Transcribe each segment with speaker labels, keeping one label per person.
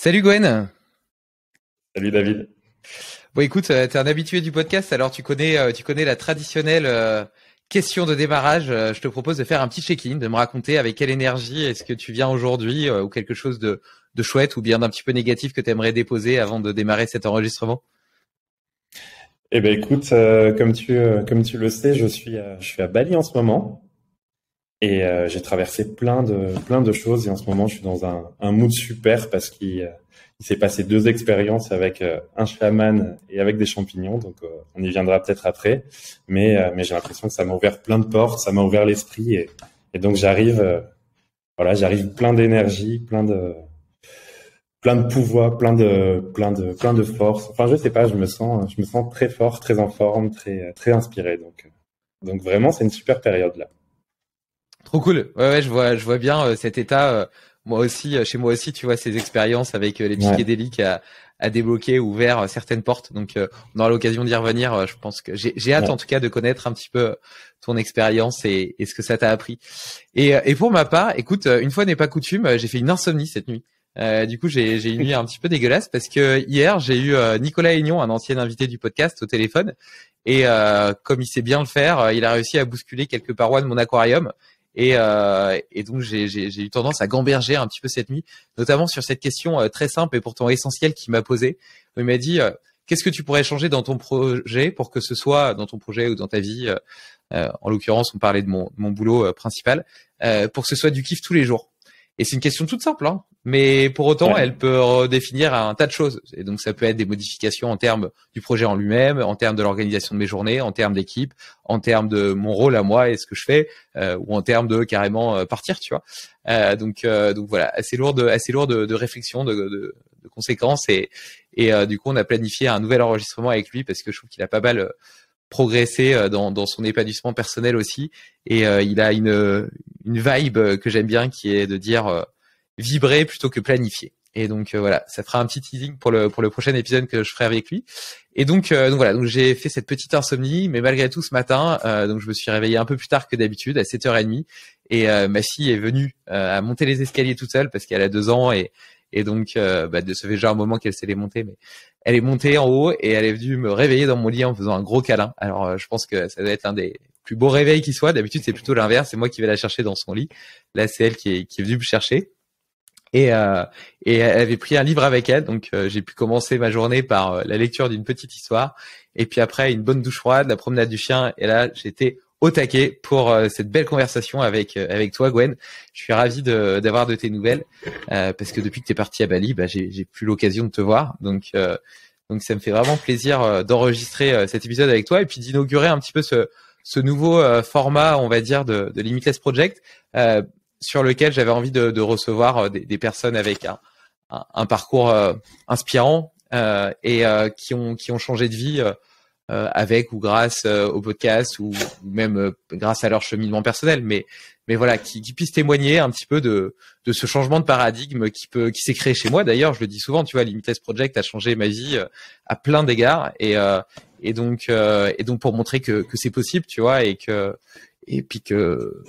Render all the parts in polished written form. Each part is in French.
Speaker 1: Salut Gwen.
Speaker 2: Salut David.
Speaker 1: Bon écoute, t'es un habitué du podcast, alors tu connais la traditionnelle question de démarrage. Je te propose de faire un petit check-in, de me raconter avec quelle énergie est-ce que tu viens aujourd'hui ou quelque chose de chouette ou bien d'un petit peu négatif que tu aimerais déposer avant de démarrer cet enregistrement.
Speaker 2: Eh ben écoute, comme tu le sais, je suis à Bali en ce moment et j'ai traversé plein de choses et en ce moment je suis dans un mood super parce qu'il s'est passé deux expériences avec un chaman et avec des champignons, donc on y viendra peut-être après, mais j'ai l'impression que ça m'a ouvert plein de portes, ça m'a ouvert l'esprit et donc j'arrive plein d'énergie, plein de pouvoir, plein de force. Enfin, je sais pas, je me sens très fort, très en forme, très inspiré. Donc vraiment, c'est une super période là.
Speaker 1: Trop cool. Ouais, je vois bien cet état. Moi aussi, chez moi aussi, tu vois, ces expériences avec les
Speaker 2: Ouais,
Speaker 1: psychédéliques à débloquer, ouvert certaines portes. Donc, on aura l'occasion d'y revenir. Je pense que j'ai hâte, en
Speaker 2: ouais,
Speaker 1: tout cas, de connaître un petit peu ton expérience et ce que ça t'a appris. Et pour ma part, écoute, une fois n'est pas coutume, j'ai fait une insomnie cette nuit. Du coup, j'ai une nuit un petit peu dégueulasse parce que hier, j'ai eu Nicolas Aignan, un ancien invité du podcast, au téléphone. Et comme il sait bien le faire, il a réussi à bousculer quelques parois de mon aquarium. Et donc j'ai eu tendance à gamberger un petit peu cette nuit, notamment sur cette question très simple et pourtant essentielle qu'il m'a posée. Il m'a dit qu'est-ce que tu pourrais changer dans ton projet pour que ce soit dans ton projet ou dans ta vie, en l'occurrence on parlait de mon boulot principal, pour que ce soit du kiff tous les jours. Et c'est une question toute simple, hein, mais pour autant,
Speaker 2: ouais,
Speaker 1: elle peut redéfinir un tas de choses. Et donc, ça peut être des modifications en termes du projet en lui-même, en termes de l'organisation de mes journées, en termes d'équipe, en termes de mon rôle à moi et ce que je fais, ou en termes de carrément partir, tu vois. Donc voilà, assez lourd de réflexion, de conséquences. Et du coup, on a planifié un nouvel enregistrement avec lui parce que je trouve qu'il a pas mal progresser dans son épanouissement personnel aussi. Et il a une vibe que j'aime bien qui est de dire vibrer plutôt que planifier. Et donc voilà, ça fera un petit teasing pour le prochain épisode que je ferai avec lui. Et donc voilà, donc j'ai fait cette petite insomnie, mais malgré tout ce matin, donc je me suis réveillé un peu plus tard que d'habitude, à 7h30, et ma fille est venue à monter les escaliers toute seule parce qu'elle a 2 ans et donc de ça fait déjà un moment qu'elle sait les monter, mais elle est montée en haut et elle est venue me réveiller dans mon lit en me faisant un gros câlin. Alors je pense que ça doit être l'un des plus beaux réveils qui soit. D'habitude c'est plutôt l'inverse, c'est moi qui vais la chercher dans son lit. Là c'est elle qui est venue me chercher. Et elle avait pris un livre avec elle, donc j'ai pu commencer ma journée par la lecture d'une petite histoire, et puis après une bonne douche froide, la promenade du chien, et là j'étais au taquet pour cette belle conversation avec toi Gwen. Je suis ravi d'avoir de tes nouvelles, parce que depuis que tu es parti à Bali, j'ai plus l'occasion de te voir, donc ça me fait vraiment plaisir d'enregistrer cet épisode avec toi et puis d'inaugurer un petit peu ce nouveau format, on va dire, de Limitless Project. Sur lequel j'avais envie de recevoir des personnes avec un parcours inspirant et qui ont changé de vie avec ou grâce au podcast ou même grâce à leur cheminement personnel, mais voilà, qui puissent témoigner un petit peu de ce changement de paradigme qui s'est créé chez moi. D'ailleurs, je le dis souvent, tu vois, Limitless Project a changé ma vie à plein d'égards et donc pour montrer que c'est possible, tu vois, et puis que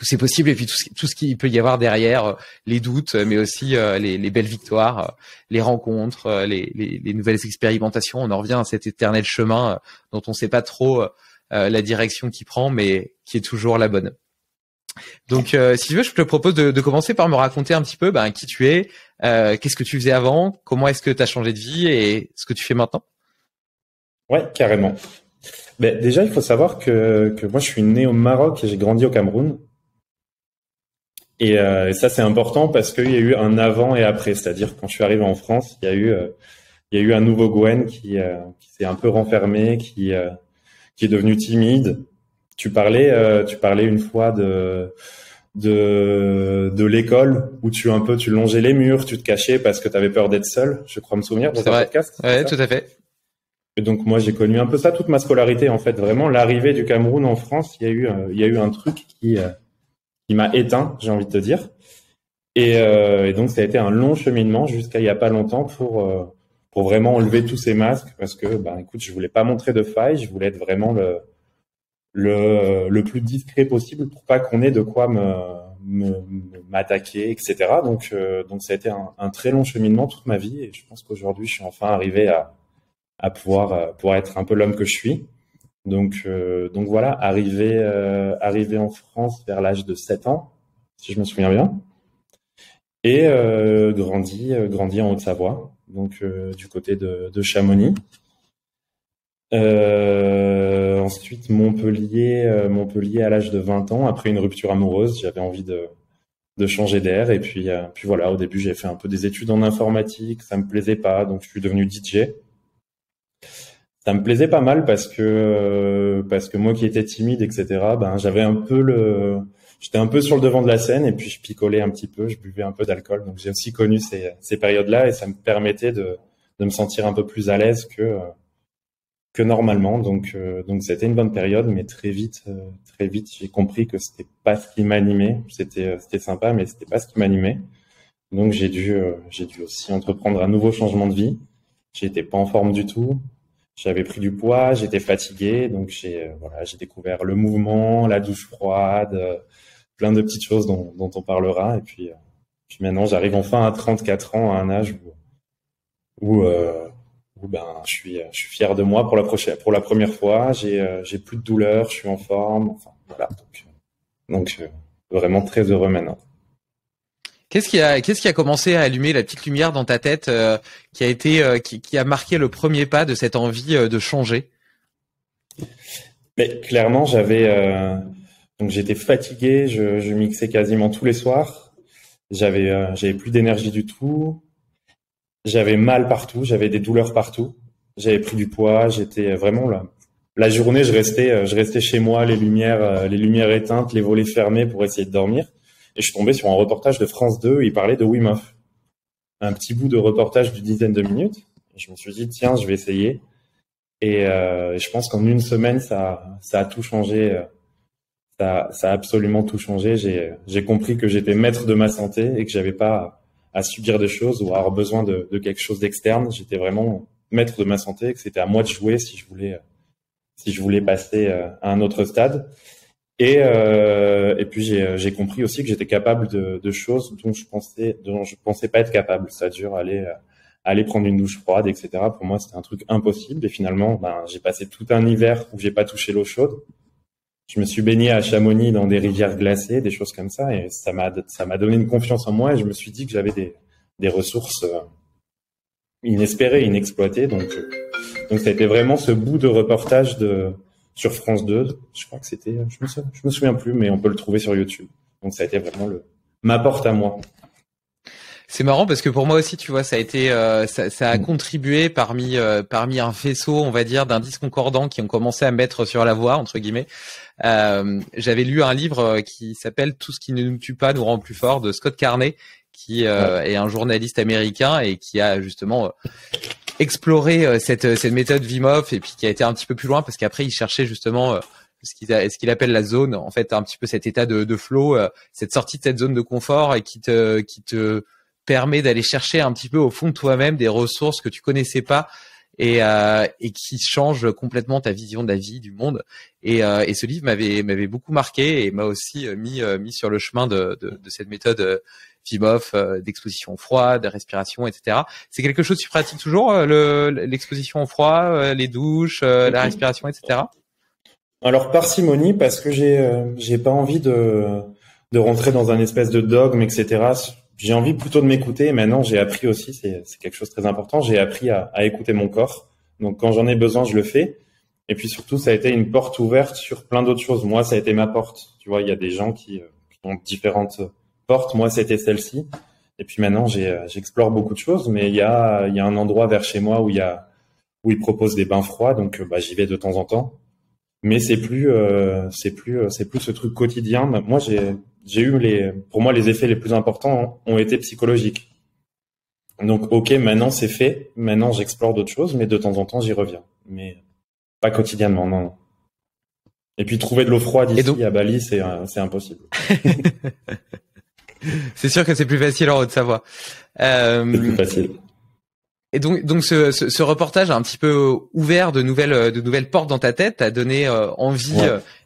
Speaker 1: c'est possible, et puis tout ce qu'il peut y avoir derrière, les doutes, mais aussi les belles victoires, les rencontres, les nouvelles expérimentations. On en revient à cet éternel chemin dont on ne sait pas trop la direction qu'il prend, mais qui est toujours la bonne. Donc, si tu veux, je te propose de commencer par me raconter un petit peu qui tu es, qu'est-ce que tu faisais avant, comment est-ce que tu as changé de vie et ce que tu fais maintenant.
Speaker 2: ouais, carrément. Ben, déjà, il faut savoir que moi, je suis né au Maroc et j'ai grandi au Cameroun. Et ça, c'est important parce qu'il y a eu un avant et après. C'est-à-dire, quand je suis arrivé en France, il y a eu un nouveau Gwen qui s'est un peu renfermé, qui est devenu timide. Tu parlais une fois de l'école où tu longeais les murs, tu te cachais parce que tu avais peur d'être seul. Je crois me souvenir dans
Speaker 1: C'est
Speaker 2: un
Speaker 1: vrai.
Speaker 2: podcast, c'est
Speaker 1: Ouais,
Speaker 2: ça?
Speaker 1: tout à fait.
Speaker 2: Et donc moi, j'ai connu un peu ça toute ma scolarité. En fait, vraiment l'arrivée du Cameroun en France, il y a eu un truc qui m'a éteint, j'ai envie de te dire. Et donc, ça a été un long cheminement jusqu'à il y a pas longtemps pour vraiment enlever tous ces masques parce que, écoute, je voulais pas montrer de faille, je voulais être vraiment le plus discret possible pour pas qu'on ait de quoi m'attaquer, etc. Donc ça a été un très long cheminement toute ma vie, et je pense qu'aujourd'hui je suis enfin arrivé à pouvoir être un peu l'homme que je suis. Donc voilà, arrivé en France vers l'âge de 7 ans, si je me souviens bien, et grandi en Haute-Savoie, donc du côté de Chamonix. Ensuite Montpellier à l'âge de 20 ans, après une rupture amoureuse, j'avais envie de changer d'air, et puis voilà, au début j'ai fait un peu des études en informatique, ça me plaisait pas, donc je suis devenu DJ. Ça me plaisait pas mal parce que moi qui étais timide, etc., ben j'étais un peu sur le devant de la scène, et puis je picolais un petit peu, je buvais un peu d'alcool, donc j'ai aussi connu ces périodes-là, et ça me permettait de me sentir un peu plus à l'aise que normalement. Donc c'était une bonne période, mais très vite j'ai compris que c'était pas ce qui m'animait. C'était sympa, mais c'était pas ce qui m'animait. Donc j'ai dû aussi entreprendre un nouveau changement de vie. J'étais pas en forme du tout. J'avais pris du poids, j'étais fatigué, donc j'ai découvert le mouvement, la douche froide, plein de petites choses dont on parlera. Et puis maintenant, j'arrive enfin à 34 ans, à un âge où ben je suis fier de moi pour la première fois. J'ai plus de douleur, je suis en forme. Enfin voilà, donc vraiment très heureux maintenant.
Speaker 1: Qu'est-ce qui a commencé à allumer la petite lumière dans ta tête qui a marqué le premier pas de cette envie de changer?
Speaker 2: Mais clairement, donc j'étais fatigué, je mixais quasiment tous les soirs. J'avais plus d'énergie du tout. J'avais mal partout, j'avais des douleurs partout. J'avais pris du poids, j'étais vraiment là. La journée, je restais chez moi, les lumières éteintes, les volets fermés pour essayer de dormir. Et je suis tombé sur un reportage de France 2, il parlait de Wim Hof. Un petit bout de reportage d'une dizaine de minutes. Et je me suis dit, tiens, je vais essayer. Et je pense qu'en une semaine, ça a tout changé. Ça a absolument tout changé. J'ai compris que j'étais maître de ma santé et que j'avais pas à subir des choses ou à avoir besoin de quelque chose d'externe. J'étais vraiment maître de ma santé et que c'était à moi de jouer si je voulais passer à un autre stade. Et puis j'ai compris aussi que j'étais capable de choses dont je pensais pas être capable. C'est-à-dire aller prendre une douche froide, etc. Pour moi, c'était un truc impossible. Et finalement, j'ai passé tout un hiver où j'ai pas touché l'eau chaude. Je me suis baigné à Chamonix dans des rivières glacées, des choses comme ça, et ça m'a donné une confiance en moi, et je me suis dit que j'avais des ressources inespérées, inexploitées. Donc ça a été vraiment ce bout de reportage sur France 2. Je crois que c'était, je me souviens plus, mais on peut le trouver sur YouTube. Donc ça a été vraiment ma porte à moi.
Speaker 1: C'est marrant parce que pour moi aussi, tu vois, ça a été, ça a contribué parmi un faisceau, on va dire, d'indices concordants qui ont commencé à me mettre sur la voie, entre guillemets. J'avais lu un livre qui s'appelle Tout ce qui ne nous tue pas nous rend plus fort, de Scott Carney, qui est un journaliste américain et qui a justement exploré cette méthode Wim Hof, et puis qui a été un petit peu plus loin parce qu'après il cherchait justement ce qu'il appelle la zone, en fait, un petit peu cet état de flow, cette sortie de cette zone de confort, et qui te permet d'aller chercher un petit peu au fond de toi-même des ressources que tu connaissais pas, et qui change complètement ta vision de la vie, du monde. Et ce livre m'avait beaucoup marqué et m'a aussi mis sur le chemin de cette méthode Wim Hof, d'exposition au froid, de respiration, etc. C'est quelque chose que tu pratiques toujours, l'exposition au froid, les douches, la respiration, etc.
Speaker 2: Alors parcimonie, parce que j'ai pas envie de rentrer dans un espèce de dogme, etc. J'ai envie plutôt de m'écouter. Et maintenant, j'ai appris aussi, c'est quelque chose de très important, j'ai appris à écouter mon corps. Donc quand j'en ai besoin, je le fais. Et puis surtout, ça a été une porte ouverte sur plein d'autres choses. Moi, ça a été ma porte. Tu vois, il y a des gens qui ont différentes portes. Moi, c'était celle-ci. Et puis maintenant, j'explore beaucoup de choses. Mais il y a un endroit vers chez moi où ils proposent des bains froids. Donc j'y vais de temps en temps. Mais c'est plus ce truc quotidien. Moi, pour moi, les effets les plus importants ont été psychologiques. Donc, ok, maintenant c'est fait. Maintenant, j'explore d'autres choses, mais de temps en temps, j'y reviens. Mais pas quotidiennement, non. Et puis, trouver de l'eau froide ici à Bali, c'est impossible.
Speaker 1: C'est sûr que c'est plus facile en Haute-Savoie.
Speaker 2: C'est plus facile.
Speaker 1: Et donc ce reportage a un petit peu ouvert de nouvelles portes dans ta tête, t'a donné envie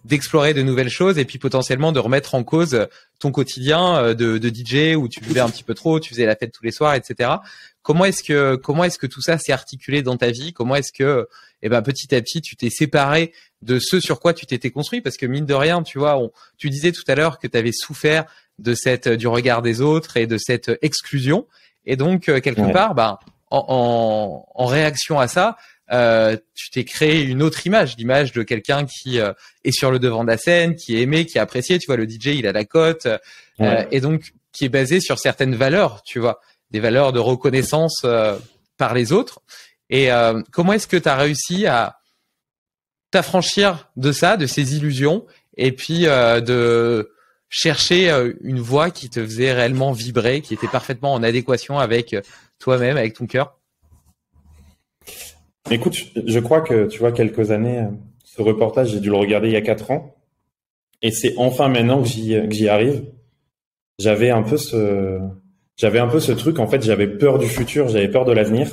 Speaker 1: d'explorer de nouvelles choses et puis potentiellement de remettre en cause ton quotidien de DJ où tu buvais un petit peu trop, tu faisais la fête tous les soirs, etc. Comment est-ce que tout ça s'est articulé dans ta vie? Comment est-ce que petit à petit tu t'es séparé de ce sur quoi tu t'étais construit? Parce que mine de rien, tu vois, tu disais tout à l'heure que tu avais souffert du regard des autres et de cette exclusion. Et donc quelque part, en réaction à ça, tu t'es créé une autre image, l'image de quelqu'un qui est sur le devant de la scène, qui est aimé, qui est apprécié. Tu vois, le DJ, il a la cote, et donc qui est basé sur certaines valeurs, tu vois, des valeurs de reconnaissance par les autres. Et comment est-ce que tu as réussi à t'affranchir de ça, de ces illusions, et puis de chercher une voix qui te faisait réellement vibrer, qui était parfaitement en adéquation avec toi-même, avec ton cœur?
Speaker 2: Écoute, je crois que, tu vois, quelques années, ce reportage, j'ai dû le regarder il y a 4 ans. Et c'est enfin maintenant que j'y arrive. J'avais un peu ce truc, en fait, j'avais peur du futur, j'avais peur de l'avenir.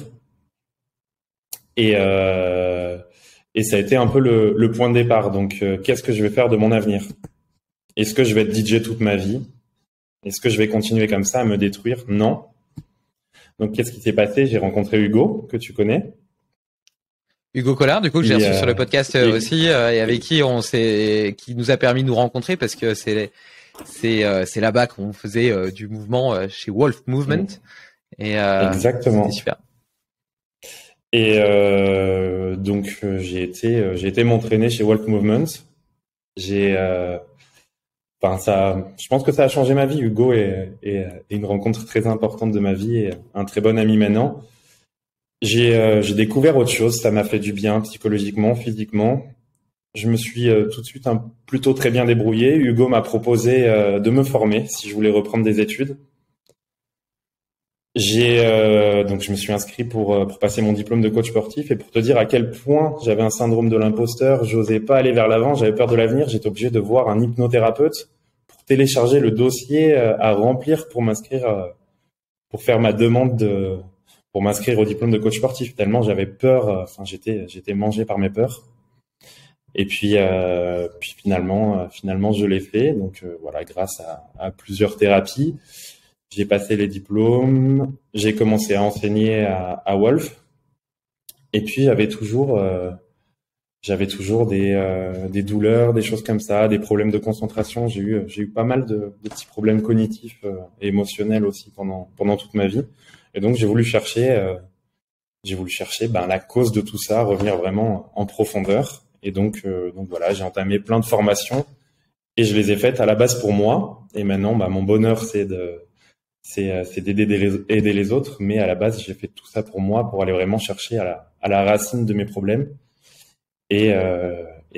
Speaker 2: Et ça a été un peu le point de départ. Donc, qu'est-ce que je vais faire de mon avenir? Est-ce que je vais être DJ toute ma vie? Est-ce que je vais continuer comme ça à me détruire? Non. Donc, qu'est-ce qui s'est passé? J'ai rencontré Hugo, que tu connais.
Speaker 1: Hugo Collard, du coup, que j'ai reçu sur le podcast aussi, et avec qui qui nous a permis de nous rencontrer parce que c'est là-bas qu'on faisait du mouvement chez Wolf Movement. Et
Speaker 2: exactement.
Speaker 1: C'était super.
Speaker 2: Et donc j'ai été m'entraîner chez Wolf Movement. Je pense que ça a changé ma vie. Hugo est une rencontre très importante de ma vie et un très bon ami maintenant. J'ai découvert autre chose. Ça m'a fait du bien psychologiquement, physiquement. Je me suis tout de suite plutôt très bien débrouillé. Hugo m'a proposé de me former si je voulais reprendre des études. Donc je me suis inscrit pour passer mon diplôme de coach sportif, et pour te dire à quel point j'avais un syndrome de l'imposteur, j'osais pas aller vers l'avant, j'avais peur de l'avenir, j'étais obligé de voir un hypnothérapeute pour télécharger le dossier à remplir pour m'inscrire pour faire ma demande pour m'inscrire au diplôme de coach sportif, tellement j'avais peur, j'étais mangé par mes peurs. Et puis finalement je l'ai fait, donc voilà, grâce à plusieurs thérapies. J'ai passé les diplômes, j'ai commencé à enseigner à Wolf, et puis j'avais toujours des douleurs, des choses comme ça, des problèmes de concentration. J'ai eu pas mal de petits problèmes cognitifs et émotionnels aussi pendant toute ma vie, et donc j'ai voulu chercher la cause de tout ça, revenir vraiment en profondeur, et donc voilà, j'ai entamé plein de formations et je les ai faites à la base pour moi, et maintenant mon bonheur c'est d'aider les autres, mais à la base, j'ai fait tout ça pour moi, pour aller vraiment chercher à la racine de mes problèmes. Et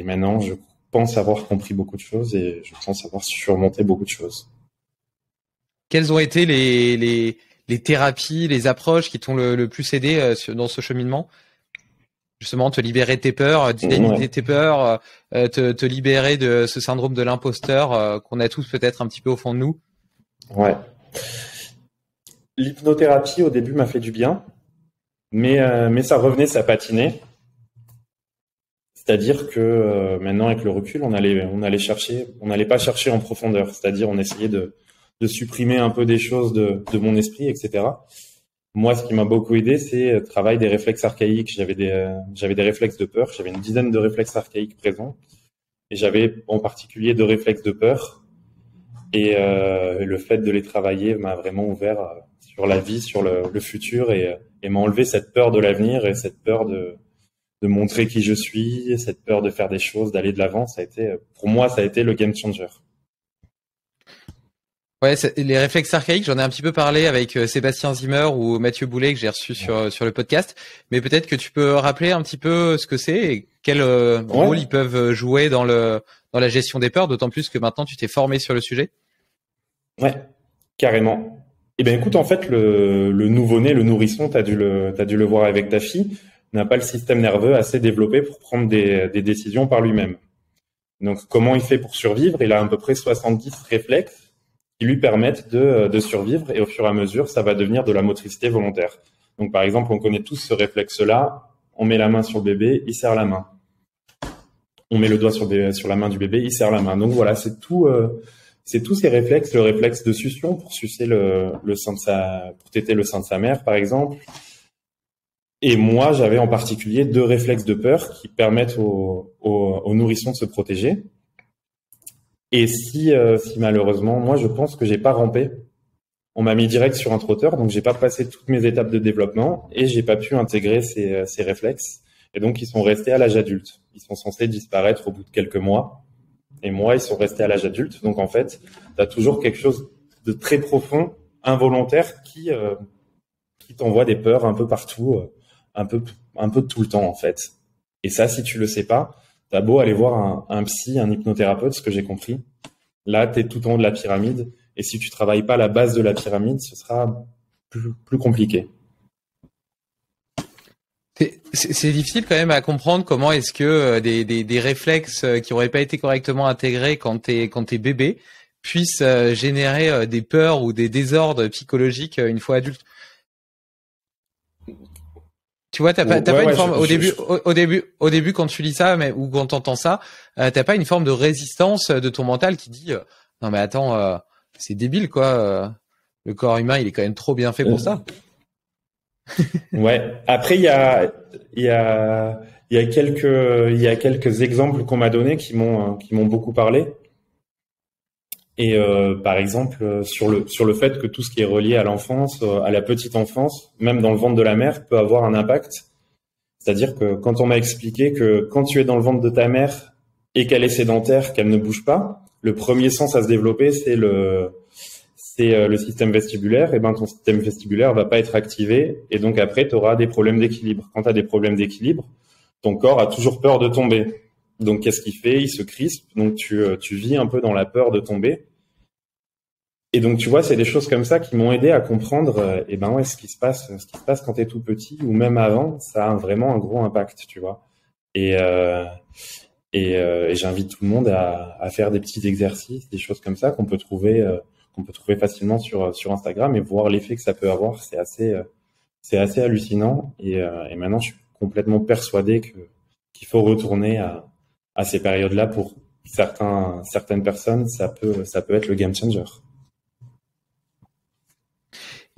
Speaker 2: maintenant, je pense avoir compris beaucoup de choses et je pense avoir surmonté beaucoup de choses.
Speaker 1: Quelles ont été les thérapies, les approches qui t'ont le plus aidé dans ce cheminement? Justement, te libérer de tes peurs, d'identifier tes peurs, te libérer de ce syndrome de l'imposteur qu'on a tous peut-être un petit peu au fond de nous.
Speaker 2: Ouais. L'hypnothérapie au début m'a fait du bien, mais ça revenait, ça patinait. C'est-à-dire que maintenant, avec le recul, on n'allait pas chercher en profondeur. C'est-à-dire, on essayait de supprimer un peu des choses de mon esprit, etc. Moi, ce qui m'a beaucoup aidé, c'est le travail des réflexes archaïques. J'avais des réflexes de peur. J'avais une dizaine de réflexes archaïques présents, et j'avais en particulier 2 réflexes de peur. Et le fait de les travailler m'a vraiment ouvert sur la vie, sur le futur, et m'a enlevé cette peur de l'avenir et cette peur de montrer qui je suis, cette peur de faire des choses, d'aller de l'avant. Pour moi, ça a été le game changer.
Speaker 1: Ouais, les réflexes archaïques, j'en ai un petit peu parlé avec Sébastien Zimmer ou Mathieu Boulet que j'ai reçu sur le podcast. Mais peut-être que tu peux rappeler un petit peu ce que c'est et quel rôle ils peuvent jouer dans la gestion des peurs, d'autant plus que maintenant tu t'es formé sur le sujet.
Speaker 2: Ouais, carrément. Eh ben écoute, en fait, le nouveau-né, le nourrisson, t'as dû le voir avec ta fille, n'a pas le système nerveux assez développé pour prendre des décisions par lui-même. Donc, comment il fait pour survivre? Il a à peu près 70 réflexes qui lui permettent de survivre, et au fur et à mesure, ça va devenir de la motricité volontaire. Donc, par exemple, on connaît tous ce réflexe-là. On met la main sur le bébé, il serre la main. On met le doigt sur la main du bébé, il serre la main. Donc voilà, c'est tous ces réflexes, le réflexe de succion pour sucer le sein pour téter le sein de sa mère, par exemple. Et moi, j'avais en particulier 2 réflexes de peur qui permettent aux nourrissons de se protéger. Et si malheureusement, moi, je pense que j'ai pas rampé, on m'a mis direct sur un trotteur, donc j'ai pas passé toutes mes étapes de développement et j'ai pas pu intégrer ces réflexes. Et donc, ils sont restés à l'âge adulte. Ils sont censés disparaître au bout de quelques mois. Et moi, ils sont restés à l'âge adulte. Donc, en fait, tu as toujours quelque chose de très profond, involontaire, qui t'envoie des peurs un peu partout, un peu tout le temps, en fait. Et ça, si tu le sais pas, t'as beau aller voir un psy, un hypnothérapeute, ce que j'ai compris. Là, t'es tout en haut de la pyramide. Et si tu travailles pas la base de la pyramide, ce sera plus compliqué.
Speaker 1: C'est difficile quand même à comprendre comment est-ce que des réflexes qui auraient pas été correctement intégrés quand t'es bébé puissent générer des peurs ou des désordres psychologiques une fois adulte. Tu vois, t'as pas une forme au début quand tu lis ça, ou quand t'entends ça, t'as pas une forme de résistance de ton mental qui dit non mais attends, c'est débile quoi, le corps humain il est quand même trop bien fait pour ça.
Speaker 2: Ouais. Après, il y a quelques exemples qu'on m'a donnés qui m'ont beaucoup parlé. Et par exemple, sur le fait que tout ce qui est relié à l'enfance, à la petite enfance, même dans le ventre de la mère, peut avoir un impact. C'est-à-dire que quand on m'a expliqué que quand tu es dans le ventre de ta mère et qu'elle est sédentaire, qu'elle ne bouge pas, le premier sens à se développer, c'est le système vestibulaire. Et ben ton système vestibulaire va pas être activé et donc après tu auras des problèmes d'équilibre. Quand tu as des problèmes d'équilibre, ton corps a toujours peur de tomber. Donc qu'est-ce qu'il fait? Il se crispe. Donc tu vis un peu dans la peur de tomber. Et donc tu vois, c'est des choses comme ça qui m'ont aidé à comprendre et ben ouais, ce qui se passe quand tu es tout petit ou même avant, ça a vraiment un gros impact, tu vois. Et j'invite tout le monde à faire des petits exercices, des choses comme ça qu'on peut trouver facilement sur Instagram et voir l'effet que ça peut avoir. C'est assez hallucinant. Et maintenant, je suis complètement persuadé qu'il faut retourner à ces périodes-là pour certaines personnes. Ça peut être le game changer.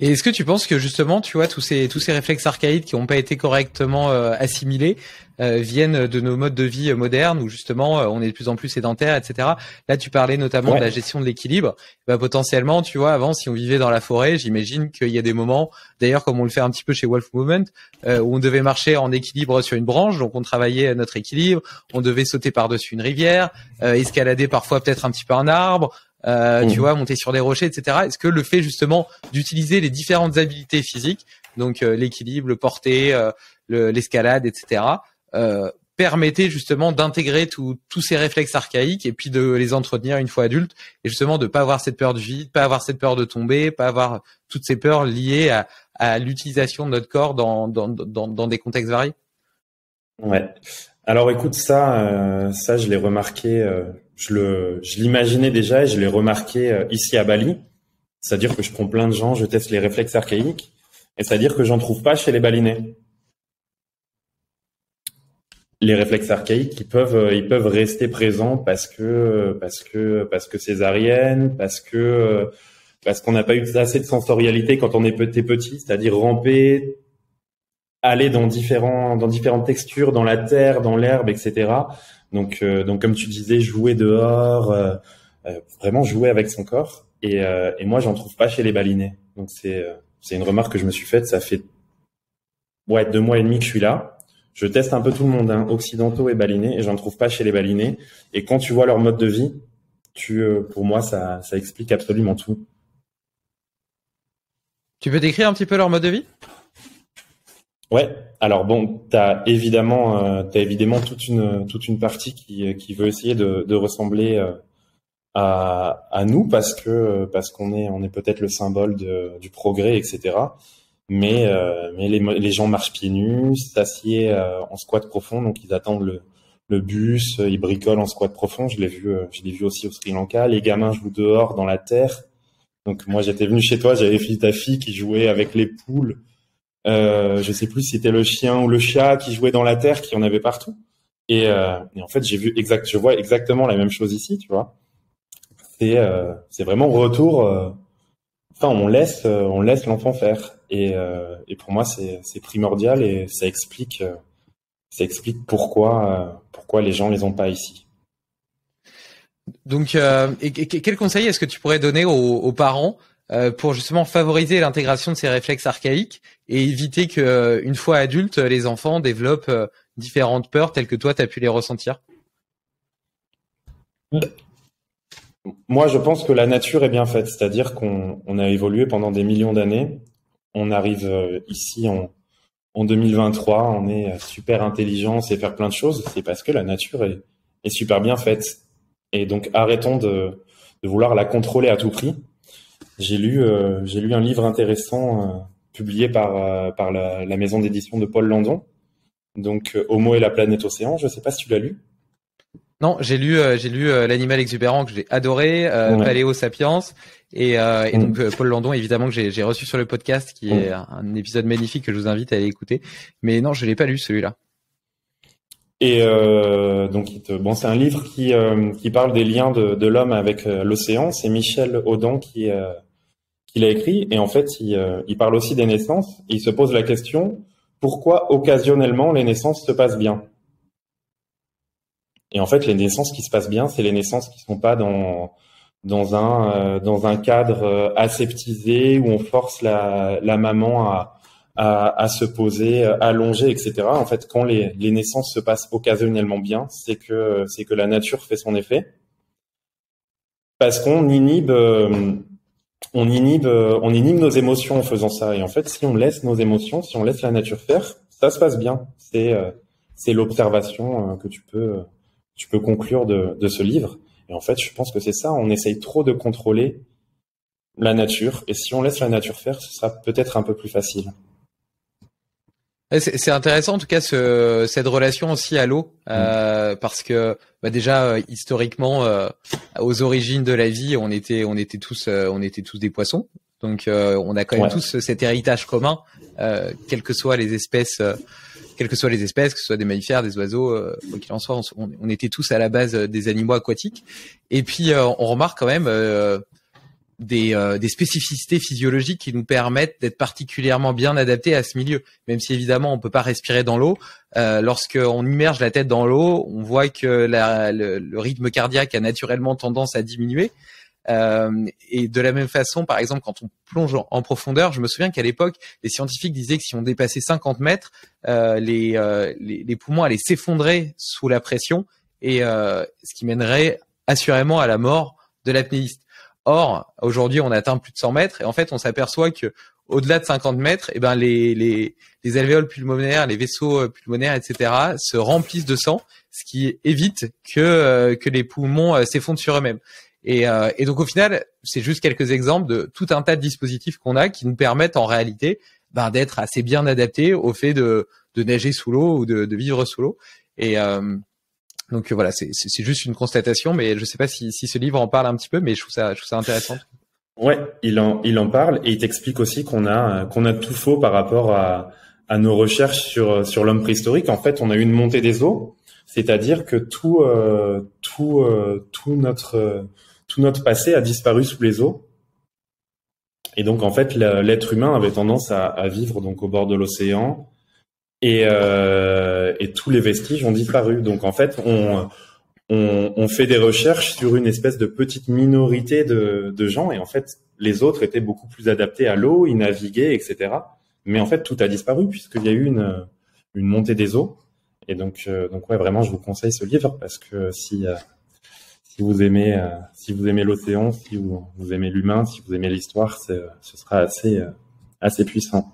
Speaker 1: Et est-ce que tu penses que justement, tu vois, tous ces réflexes archaïques qui n'ont pas été correctement assimilés viennent de nos modes de vie modernes où justement on est de plus en plus sédentaire, etc. Là, tu parlais notamment de la gestion de l'équilibre. Bah, potentiellement, tu vois, avant, si on vivait dans la forêt, j'imagine qu'il y a des moments, d'ailleurs comme on le fait un petit peu chez Wolf Movement, où on devait marcher en équilibre sur une branche, donc on travaillait notre équilibre, on devait sauter par-dessus une rivière, escalader parfois peut-être un petit peu un arbre. Tu vois, monter sur des rochers, etc. Est-ce que le fait justement d'utiliser les différentes habiletés physiques, donc l'équilibre, le porter, l'escalade, etc., permettait justement d'intégrer tous ces réflexes archaïques et puis de les entretenir une fois adultes et justement de pas avoir cette peur du vide, pas avoir cette peur de tomber, pas avoir toutes ces peurs liées à l'utilisation de notre corps dans des contextes variés?
Speaker 2: Ouais. Alors écoute, ça je l'ai remarqué, je l'imaginais déjà et je l'ai remarqué ici à Bali. C'est-à-dire que je prends plein de gens, je teste les réflexes archaïques, et c'est-à-dire que j'en trouve pas chez les Balinais. Les réflexes archaïques, ils peuvent rester présents parce que césarienne, parce qu'on n'a pas eu assez de sensorialité quand on était petit, c'est-à-dire ramper, aller dans différentes textures, dans la terre, dans l'herbe, etc. Donc comme tu disais, jouer dehors, vraiment jouer avec son corps. Et moi, j'en trouve pas chez les Balinais. Donc c'est une remarque que je me suis faite. Ça fait 2 mois et demi que je suis là. Je teste un peu tout le monde, hein, occidentaux et balinais, et j'en trouve pas chez les Balinais. Et quand tu vois leur mode de vie, pour moi, ça explique absolument tout.
Speaker 1: Tu peux décrire un petit peu leur mode de vie?
Speaker 2: Ouais. Alors bon, t'as évidemment toute une partie qui veut essayer de ressembler à nous parce qu'on est peut-être le symbole du progrès, etc. Mais les gens marchent pieds nus, s'assiedent en squat profond, donc ils attendent le bus, ils bricolent en squat profond. Je l'ai vu aussi au Sri Lanka. Les gamins jouent dehors dans la terre. Donc moi j'étais venu chez toi, j'avais vu ta fille qui jouait avec les poules Je sais plus si c'était le chien ou le chat qui jouait dans la terre, qui en avait partout. Et en fait, je vois exactement la même chose ici, tu vois. C'est vraiment retour. Enfin, on laisse l'enfant faire. Et pour moi, c'est primordial et ça explique pourquoi les gens les ont pas ici.
Speaker 1: Donc, quel conseil est-ce que tu pourrais donner aux parents pour justement favoriser l'intégration de ces réflexes archaïques et éviter que, une fois adultes, les enfants développent différentes peurs telles que toi, tu as pu les ressentir?
Speaker 2: Moi, je pense que la nature est bien faite, c'est-à-dire qu'on a évolué pendant des millions d'années. On arrive ici en 2023, on est super intelligent, on sait faire plein de choses. C'est parce que la nature est super bien faite. Et donc, arrêtons de vouloir la contrôler à tout prix. J'ai lu un livre intéressant publié par la maison d'édition de Paul Landon. Donc, Homo et la planète océan. Je sais pas si tu l'as lu.
Speaker 1: Non, j'ai lu L'animal exubérant que j'ai adoré,
Speaker 2: Ouais.
Speaker 1: Paléo Sapiens et donc Paul Landon évidemment que j'ai reçu sur le podcast qui est un épisode magnifique que je vous invite à aller écouter. Mais non, je l'ai pas lu celui-là.
Speaker 2: Et donc, c'est un livre qui parle des liens de l'homme avec l'océan. C'est Michel Audin qui l'a écrit. Et en fait, il parle aussi des naissances. Il se pose la question, pourquoi occasionnellement les naissances se passent bien? Et en fait, les naissances qui se passent bien, c'est les naissances qui sont pas dans un cadre aseptisé où on force la maman à se poser, allongée, etc. En fait, quand les naissances se passent occasionnellement bien, c'est que la nature fait son effet, parce qu'on inhibe nos émotions en faisant ça. Et en fait, si on laisse nos émotions, si on laisse la nature faire, ça se passe bien. C'est l'observation que tu peux conclure de ce livre. Et en fait, je pense que c'est ça. On essaye trop de contrôler la nature. Et si on laisse la nature faire, ce sera peut-être un peu plus facile.
Speaker 1: C'est intéressant en tout cas cette relation aussi à l'eau parce que déjà historiquement aux origines de la vie on était tous des poissons, donc on a quand même tous cet héritage commun quelles que soient les espèces que ce soit des mammifères, des oiseaux, quoi qu'il en soit, on était tous à la base des animaux aquatiques. Et puis on remarque quand même des spécificités physiologiques qui nous permettent d'être particulièrement bien adaptés à ce milieu. Même si évidemment on peut pas respirer dans l'eau, lorsqu'on immerge la tête dans l'eau, on voit que le rythme cardiaque a naturellement tendance à diminuer. Et de la même façon, par exemple, quand on plonge en profondeur, je me souviens qu'à l'époque, les scientifiques disaient que si on dépassait 50 mètres, les poumons allaient s'effondrer sous la pression, et ce qui mènerait assurément à la mort de l'apnéiste. Or, aujourd'hui, on atteint plus de 100 mètres, et en fait, on s'aperçoit que au-delà de 50 mètres, eh ben les alvéoles pulmonaires, les vaisseaux pulmonaires, etc., se remplissent de sang, ce qui évite que les poumons s'effondrent sur eux-mêmes. Et donc au final, c'est juste quelques exemples de tout un tas de dispositifs qu'on a qui nous permettent en réalité d'être assez bien adaptés au fait de nager sous l'eau ou de vivre sous l'eau. Et donc voilà, c'est juste une constatation, mais je sais pas si ce livre en parle un petit peu, mais je trouve ça intéressant.
Speaker 2: Ouais, il en parle, et il t'explique aussi qu'on a tout faux par rapport à nos recherches sur l'homme préhistorique. En fait, on a eu une montée des eaux, c'est-à-dire que tout notre passé a disparu sous les eaux. Et donc, en fait, l'être humain avait tendance à vivre donc au bord de l'océan, et tous les vestiges ont disparu. Donc, en fait, on fait des recherches sur une espèce de petite minorité de gens, et en fait, les autres étaient beaucoup plus adaptés à l'eau, ils naviguaient, etc. Mais en fait, tout a disparu puisqu'il y a eu une montée des eaux. Et donc ouais, vraiment, je vous conseille ce livre, parce que si vous aimez l'océan, si vous aimez l'humain, si vous aimez l'histoire, ce sera assez puissant.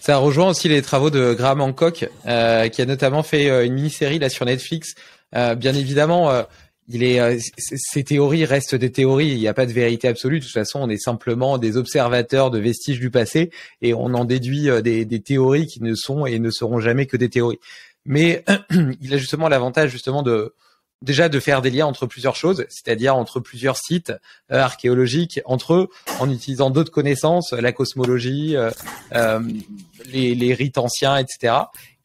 Speaker 1: Ça rejoint aussi les travaux de Graham Hancock, qui a notamment fait une mini-série là sur Netflix. Bien évidemment, ces théories restent des théories. Il n'y a pas de vérité absolue. De toute façon, on est simplement des observateurs de vestiges du passé, et on en déduit des théories qui ne sont et ne seront jamais que des théories. Mais il a justement l'avantage justement de déjà de faire des liens entre plusieurs choses, c'est-à-dire entre plusieurs sites archéologiques entre eux, en utilisant d'autres connaissances, la cosmologie, les rites anciens, etc.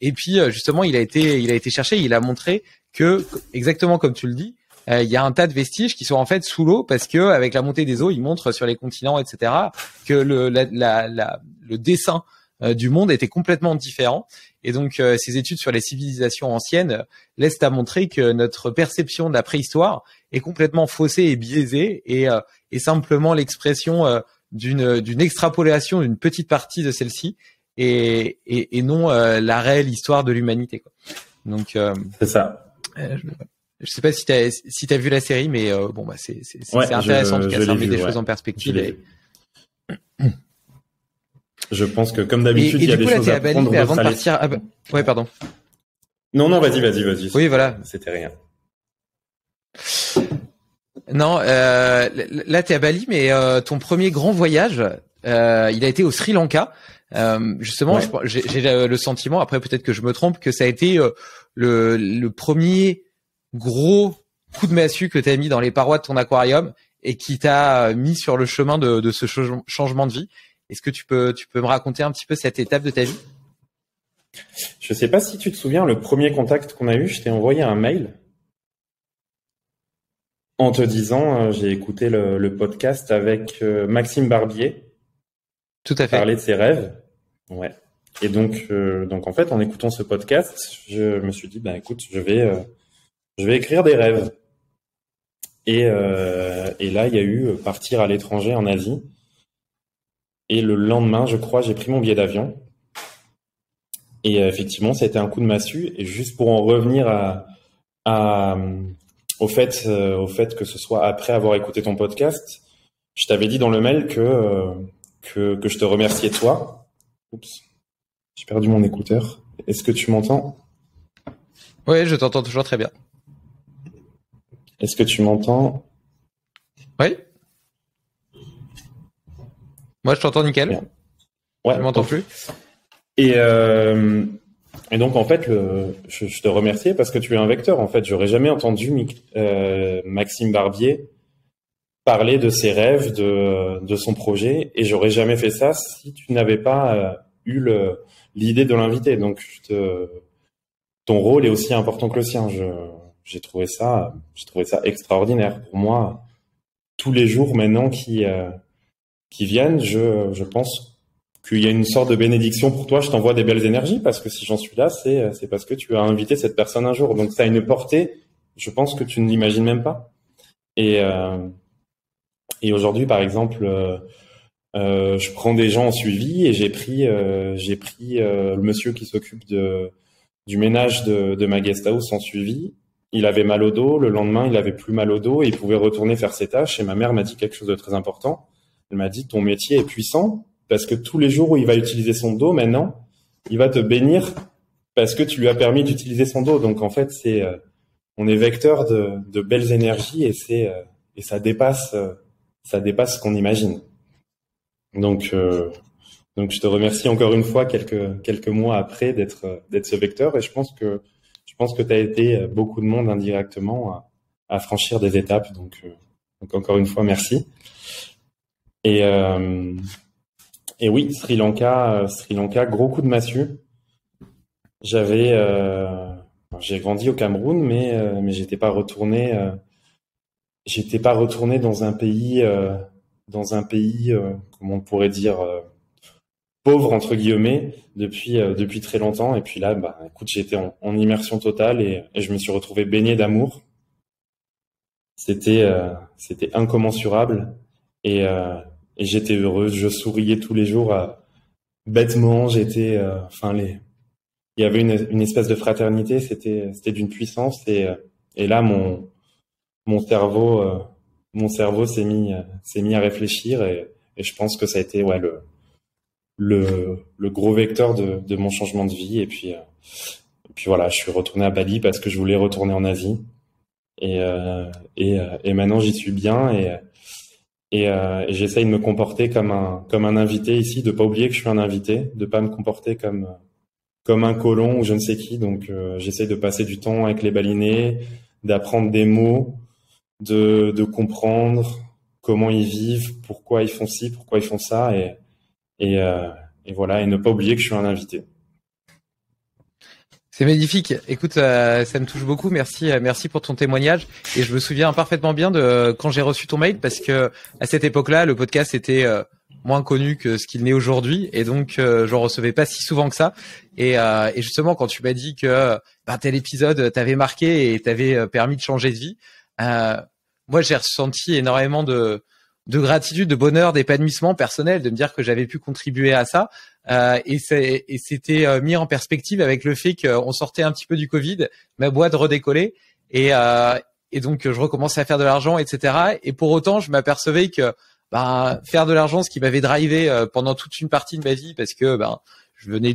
Speaker 1: Et puis justement, il a été cherché, il a montré que exactement comme tu le dis, il y a un tas de vestiges qui sont en fait sous l'eau parce que avec la montée des eaux, ils montrent sur les continents, etc. que le dessin du monde était complètement différent. Et donc, ces études sur les civilisations anciennes laissent à montrer que notre perception de la préhistoire est complètement faussée et biaisée et simplement l'expression d'une extrapolation d'une petite partie de celle-ci et non la réelle histoire de l'humanité, quoi. Donc,
Speaker 2: c'est ça.
Speaker 1: Je sais pas si t'as vu la série, mais bon, bah c'est intéressant en tout cas, ça met des choses en perspective.
Speaker 2: Je pense que comme d'habitude, il y a des choses à prendre.
Speaker 1: Mais avant de partir, ouais, pardon.
Speaker 2: Non, vas-y.
Speaker 1: Oui, voilà.
Speaker 2: C'était rien.
Speaker 1: Non, là t'es à Bali, mais ton premier grand voyage, il a été au Sri Lanka. Justement, ouais. J'ai le sentiment, après peut-être que je me trompe, que ça a été le premier gros coup de massue que t'as mis dans les parois de ton aquarium et qui t'a mis sur le chemin de ce changement de vie. Est-ce que tu peux me raconter un petit peu cette étape de ta vie?
Speaker 2: Je sais pas si tu te souviens, le premier contact qu'on a eu, je t'ai envoyé un mail en te disant, j'ai écouté le podcast avec Maxime Barbier.
Speaker 1: Tout à fait.
Speaker 2: Parler de ses rêves. Ouais. Et donc en fait, en écoutant ce podcast, je me suis dit, bah écoute, je vais écrire des rêves. Et là, il y a eu partir à l'étranger en Asie. Et le lendemain, je crois, j'ai pris mon billet d'avion. Et effectivement, ça a été un coup de massue. Et juste pour en revenir au fait que ce soit après avoir écouté ton podcast, je t'avais dit dans le mail que je te remerciais toi. Oups, j'ai perdu mon écouteur. Est-ce que tu m'entends?
Speaker 1: Oui, je t'entends toujours très bien.
Speaker 2: Est-ce que tu m'entends?
Speaker 1: Oui. Moi, je t'entends nickel. Bien. Ouais. Je m'entends plus.
Speaker 2: Et donc, en fait, je te remerciais parce que tu es un vecteur. En fait, j'aurais jamais entendu Maxime Barbier parler de ses rêves, de son projet, et j'aurais jamais fait ça si tu n'avais pas eu l'idée de l'inviter. Donc, ton rôle est aussi important que le sien. J'ai trouvé ça extraordinaire. Pour moi, tous les jours maintenant qui viennent, je pense qu'il y a une sorte de bénédiction pour toi. Je t'envoie des belles énergies parce que si j'en suis là, c'est parce que tu as invité cette personne un jour. Donc ça a une portée, je pense que tu ne l'imagines même pas. Et aujourd'hui, par exemple, je prends des gens en suivi et j'ai pris le monsieur qui s'occupe du ménage de ma guest house en suivi. Il avait mal au dos. Le lendemain, il avait plus mal au dos et il pouvait retourner faire ses tâches. Et ma mère m'a dit quelque chose de très important. Elle m'a dit, ton métier est puissant parce que tous les jours où il va utiliser son dos, maintenant, il va te bénir parce que tu lui as permis d'utiliser son dos. Donc, en fait, on est vecteur de belles énergies et ça dépasse ce qu'on imagine. Donc, je te remercie encore une fois quelques mois après d'être ce vecteur et je pense que tu as aidé beaucoup de monde indirectement à franchir des étapes. Donc encore une fois, merci. Et oui, Sri Lanka, gros coup de massue. J'ai grandi au Cameroun, mais j'étais pas retourné dans un pays, comment on pourrait dire, pauvre entre guillemets depuis très longtemps. Et puis là, bah, écoute, j'ai été en immersion totale et je me suis retrouvé baigné d'amour. C'était incommensurable et j'étais heureuse. Je souriais tous les jours bêtement. Il y avait une espèce de fraternité. C'était d'une puissance et là mon cerveau s'est mis à réfléchir et je pense que ça a été le gros vecteur de mon changement de vie et puis voilà, je suis retourné à Bali parce que je voulais retourner en Asie et maintenant j'y suis bien et j'essaye de me comporter comme un invité ici, de pas oublier que je suis un invité, de pas me comporter comme un colon ou je ne sais qui. Donc j'essaye de passer du temps avec les Balinais, d'apprendre des mots, de comprendre comment ils vivent, pourquoi ils font ci, pourquoi ils font ça, et voilà, et ne pas oublier que je suis un invité.
Speaker 1: C'est magnifique. Écoute, ça me touche beaucoup. Merci pour ton témoignage. Et je me souviens parfaitement bien de quand j'ai reçu ton mail, parce que à cette époque-là, le podcast était moins connu que ce qu'il n'est aujourd'hui, et donc j'en recevais pas si souvent que ça. Et justement, quand tu m'as dit que tel épisode t'avait marqué et t'avait permis de changer de vie, moi j'ai ressenti énormément de gratitude, de bonheur, d'épanouissement personnel, de me dire que j'avais pu contribuer à ça. Et c'était mis en perspective avec le fait qu'on sortait un petit peu du Covid, ma boîte redécollait, et donc je recommençais à faire de l'argent, etc. Et pour autant, je m'apercevais que faire de l'argent, ce qui m'avait drivé pendant toute une partie de ma vie, parce que je venais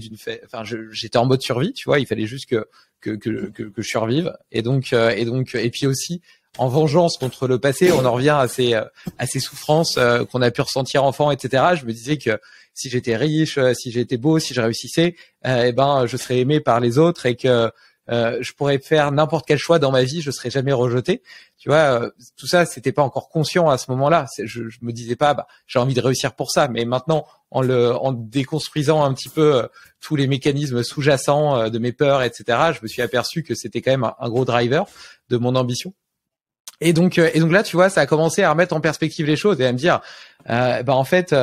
Speaker 1: j'étais en mode survie, tu vois, il fallait juste que je survive, et puis aussi en vengeance contre le passé, on en revient à ces souffrances qu'on a pu ressentir enfant, etc. Je me disais que si j'étais riche, si j'étais beau, si je réussissais, je serais aimé par les autres, et que je pourrais faire n'importe quel choix dans ma vie, je serais jamais rejeté. Tu vois, tout ça, c'était pas encore conscient à ce moment-là. Je me disais pas, j'ai envie de réussir pour ça. Mais maintenant, en déconstruisant un petit peu tous les mécanismes sous-jacents de mes peurs, etc., je me suis aperçu que c'était quand même un gros driver de mon ambition. Et donc là, tu vois, ça a commencé à remettre en perspective les choses et à me dire, en fait,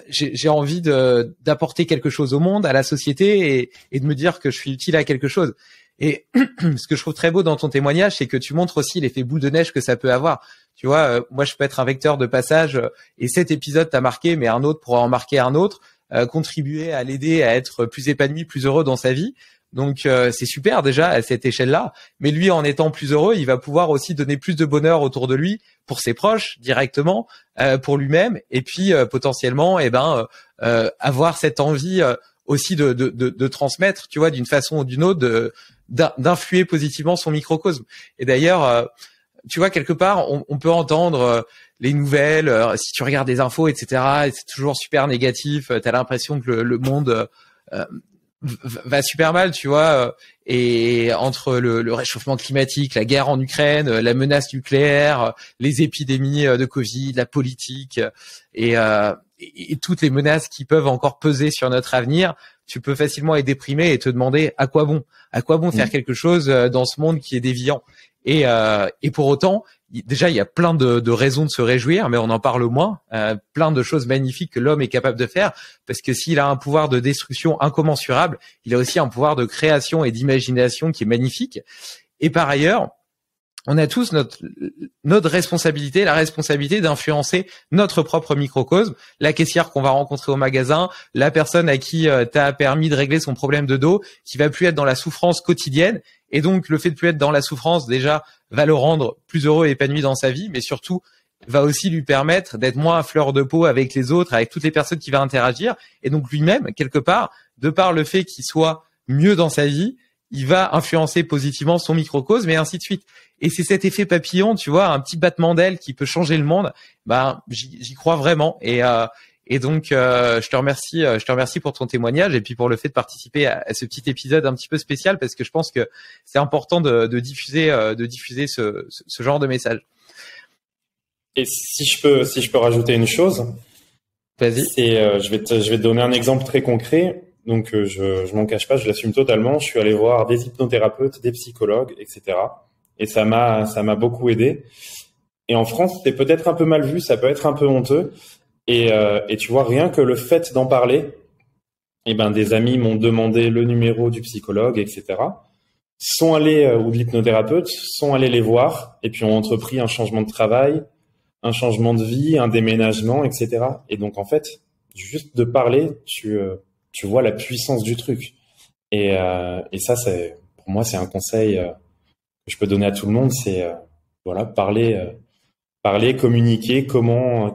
Speaker 1: j'ai envie d'apporter quelque chose au monde, à la société, et de me dire que je suis utile à quelque chose. Et ce que je trouve très beau dans ton témoignage, c'est que tu montres aussi l'effet boule de neige que ça peut avoir. Tu vois, moi, je peux être un vecteur de passage, et cet épisode t'a marqué, mais un autre pourra en marquer un autre, contribuer à l'aider à être plus épanoui, plus heureux dans sa vie. Donc c'est super déjà à cette échelle-là, mais lui, en étant plus heureux, il va pouvoir aussi donner plus de bonheur autour de lui, pour ses proches directement, pour lui-même, et puis potentiellement avoir cette envie aussi de transmettre, tu vois, d'une façon ou d'une autre, d'influer positivement son microcosme. Et d'ailleurs, tu vois, quelque part, on peut entendre les nouvelles, si tu regardes des infos, etc., et c'est toujours super négatif, t'as l'impression que le monde va super mal, tu vois, et entre le réchauffement climatique, la guerre en Ukraine, la menace nucléaire, les épidémies de Covid, la politique, et toutes les menaces qui peuvent encore peser sur notre avenir, tu peux facilement être déprimé et te demander à quoi bon faire quelque chose dans ce monde qui est déviant. Et pour autant, déjà, il y a plein de raisons de se réjouir, mais on en parle moins. Plein de choses magnifiques que l'homme est capable de faire, parce que s'il a un pouvoir de destruction incommensurable, il a aussi un pouvoir de création et d'imagination qui est magnifique. Et par ailleurs, on a tous notre responsabilité, la responsabilité d'influencer notre propre microcosme, la caissière qu'on va rencontrer au magasin, la personne à qui t'as permis de régler son problème de dos, qui va plus être dans la souffrance quotidienne. Et donc, le fait de plus être dans la souffrance, déjà, va le rendre plus heureux et épanoui dans sa vie, mais surtout, va aussi lui permettre d'être moins à fleur de peau avec les autres, avec toutes les personnes qui va interagir. Et donc, lui-même, quelque part, de par le fait qu'il soit mieux dans sa vie, il va influencer positivement son microcosme, et ainsi de suite. Et c'est cet effet papillon, tu vois, un petit battement d'aile qui peut changer le monde. J'y crois vraiment. Et donc, je te remercie pour ton témoignage, et puis pour le fait de participer à ce petit épisode un petit peu spécial, parce que je pense que c'est important de diffuser ce genre de message.
Speaker 2: Et si je peux rajouter une chose,
Speaker 1: vas-y.
Speaker 2: Je vais te donner un exemple très concret. Donc, je m'en cache pas, je l'assume totalement. Je suis allé voir des hypnothérapeutes, des psychologues, etc. Et ça m'a beaucoup aidé. Et en France, c'est peut-être un peu mal vu, ça peut être un peu honteux. Et tu vois, rien que le fait d'en parler, des amis m'ont demandé le numéro du psychologue, etc. Sont allés, ou de l'hypnothérapeute, sont allés les voir, et puis ont entrepris un changement de travail, un changement de vie, un déménagement, etc. Et donc, en fait, juste de parler, tu vois la puissance du truc. Et ça, pour moi, c'est un conseil que je peux donner à tout le monde, c'est parler, communiquer,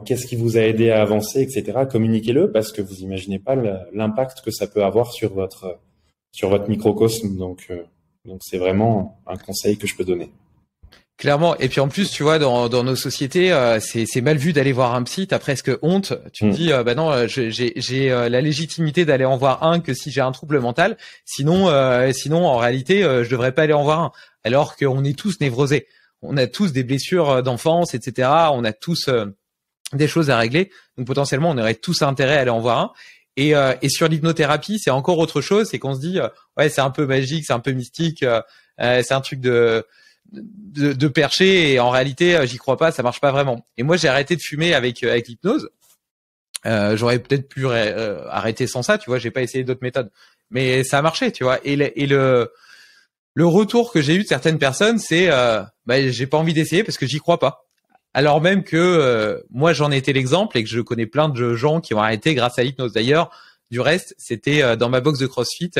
Speaker 2: qu'est-ce qui vous a aidé à avancer, etc. Communiquez-le, parce que vous imaginez pas l'impact que ça peut avoir sur votre microcosme. Donc c'est vraiment un conseil que je peux donner.
Speaker 1: Clairement. Et puis en plus, tu vois, dans nos sociétés, c'est mal vu d'aller voir un psy. T'as presque honte. Tu te dis, bah non, j'ai la légitimité d'aller en voir un que si j'ai un trouble mental. Sinon, en réalité, je devrais pas aller en voir un. Alors qu'on est tous névrosés. On a tous des blessures d'enfance, etc. On a tous des choses à régler. Donc potentiellement, on aurait tous intérêt à aller en voir un. Et sur l'hypnothérapie, c'est encore autre chose. C'est qu'on se dit, ouais, c'est un peu magique, c'est un peu mystique, c'est un truc de perché, et en réalité j'y crois pas, ça marche pas vraiment. Et moi j'ai arrêté de fumer avec l'hypnose. J'aurais peut-être pu arrêter sans ça, tu vois, j'ai pas essayé d'autres méthodes, mais ça a marché, tu vois. Et le retour que j'ai eu de certaines personnes, c'est bah j'ai pas envie d'essayer parce que j'y crois pas. Alors même que moi j'en ai été l'exemple et que je connais plein de gens qui ont arrêté grâce à l'hypnose. D'ailleurs, du reste, c'était dans ma box de CrossFit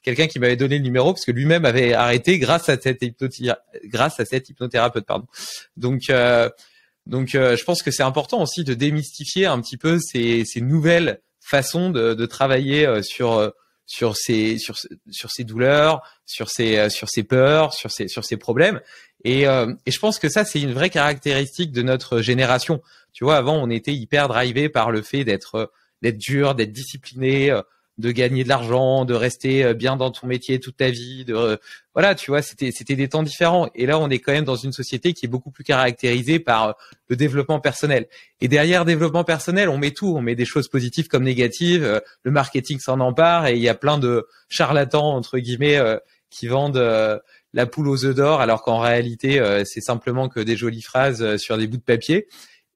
Speaker 1: quelqu'un qui m'avait donné le numéro parce que lui-même avait arrêté grâce à cette hypnothérapeute, pardon. Donc je pense que c'est important aussi de démystifier un petit peu ces nouvelles façons de travailler sur ces douleurs, sur ces peurs, sur ces problèmes. Et je pense que ça, c'est une vraie caractéristique de notre génération. Tu vois, avant, on était hyper drivé par le fait d'être dur, d'être discipliné, de gagner de l'argent, de rester bien dans ton métier toute ta vie. Voilà, tu vois, c'était des temps différents. Et là, on est quand même dans une société qui est beaucoup plus caractérisée par le développement personnel. Et derrière développement personnel, on met tout. On met des choses positives comme négatives. Le marketing s'en empare et il y a plein de charlatans, entre guillemets, qui vendent la poule aux œufs d'or, alors qu'en réalité, c'est simplement que des jolies phrases sur des bouts de papier.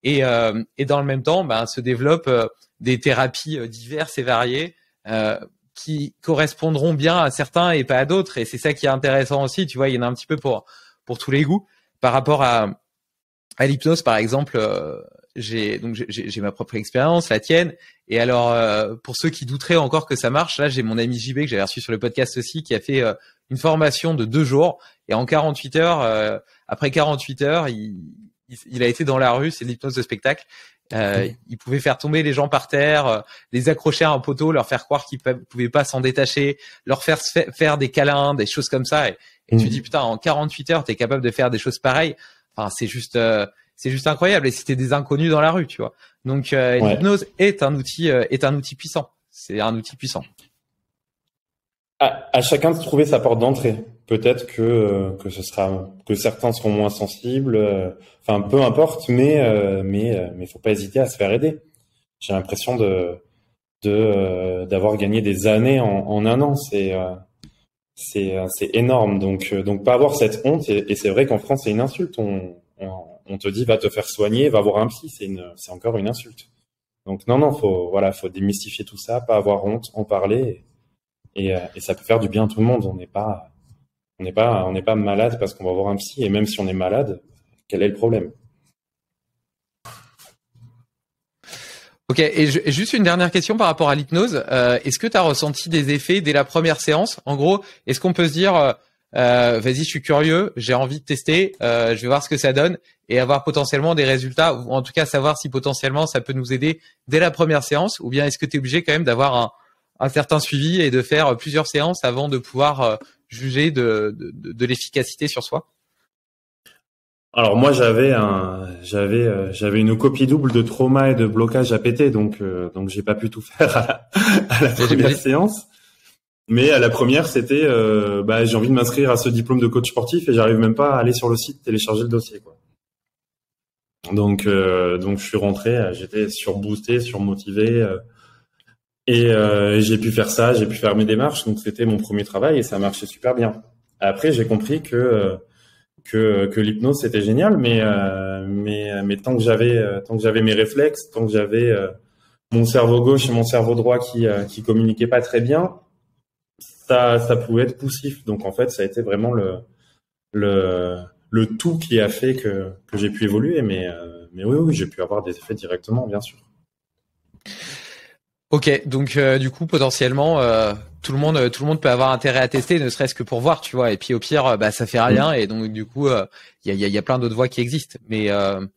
Speaker 1: Et dans le même temps, se développent des thérapies diverses et variées qui correspondront bien à certains et pas à d'autres. Et c'est ça qui est intéressant aussi. Tu vois, il y en a un petit peu pour tous les goûts. Par rapport à l'hypnose, par exemple, j'ai ma propre expérience, la tienne. Et alors, pour ceux qui douteraient encore que ça marche, là, j'ai mon ami JB que j'avais reçu sur le podcast aussi, qui a fait une formation de 2 jours. Et en 48 heures, après 48 heures, il a été dans la rue, c'est de l'hypnose de spectacle. Il pouvait faire tomber les gens par terre, les accrocher à un poteau, leur faire croire qu'ils pouvaient pas s'en détacher, leur faire des câlins, des choses comme ça. Et tu dis, putain, en 48 heures, t'es capable de faire des choses pareilles. Enfin, c'est juste incroyable. Et c'était des inconnus dans la rue, tu vois. Donc, l'hypnose est un outil puissant. C'est un outil puissant.
Speaker 2: À chacun de trouver sa porte d'entrée. Peut-être que certains seront moins sensibles. Enfin, peu importe, mais faut pas hésiter à se faire aider. J'ai l'impression d'avoir gagné des années en un an. C'est énorme. Donc pas avoir cette honte. Et c'est vrai qu'en France, c'est une insulte. On te dit va te faire soigner, va voir un psy. C'est encore une insulte. Donc non, faut démystifier tout ça, pas avoir honte, en parler. Et ça peut faire du bien à tout le monde. On n'est pas malade parce qu'on va voir un psy. Et même si on est malade, quel est le problème?
Speaker 1: Ok. Et juste une dernière question par rapport à l'hypnose. Est-ce que tu as ressenti des effets dès la première séance? En gros, est-ce qu'on peut se dire, vas-y, je suis curieux, j'ai envie de tester, je vais voir ce que ça donne et avoir potentiellement des résultats, ou en tout cas savoir si potentiellement ça peut nous aider dès la première séance, ou bien est-ce que tu es obligé quand même d'avoir un certain suivi et de faire plusieurs séances avant de pouvoir juger de l'efficacité sur soi?
Speaker 2: Alors moi j'avais une copie double de trauma et de blocage à péter, donc j'ai pas pu tout faire à la première séance. Mais à la première, c'était j'ai envie de m'inscrire à ce diplôme de coach sportif et j'arrive même pas à aller sur le site télécharger le dossier, quoi. Donc je suis rentré, j'étais surboosté, surmotivé. Et j'ai pu faire ça, j'ai pu faire mes démarches, donc c'était mon premier travail et ça marchait super bien. Après, j'ai compris que l'hypnose c'était génial, mais tant que j'avais mes réflexes, tant que j'avais mon cerveau gauche et mon cerveau droit qui communiquaient pas très bien, ça pouvait être poussif. Donc en fait, ça a été vraiment le tout qui a fait que j'ai pu évoluer, mais oui, j'ai pu avoir des effets directement, bien sûr.
Speaker 1: Ok, donc du coup potentiellement tout le monde peut avoir intérêt à tester, ne serait-ce que pour voir, tu vois. Et puis au pire, ça fait rien. Et donc du coup, il y a plein d'autres voies qui existent, mais on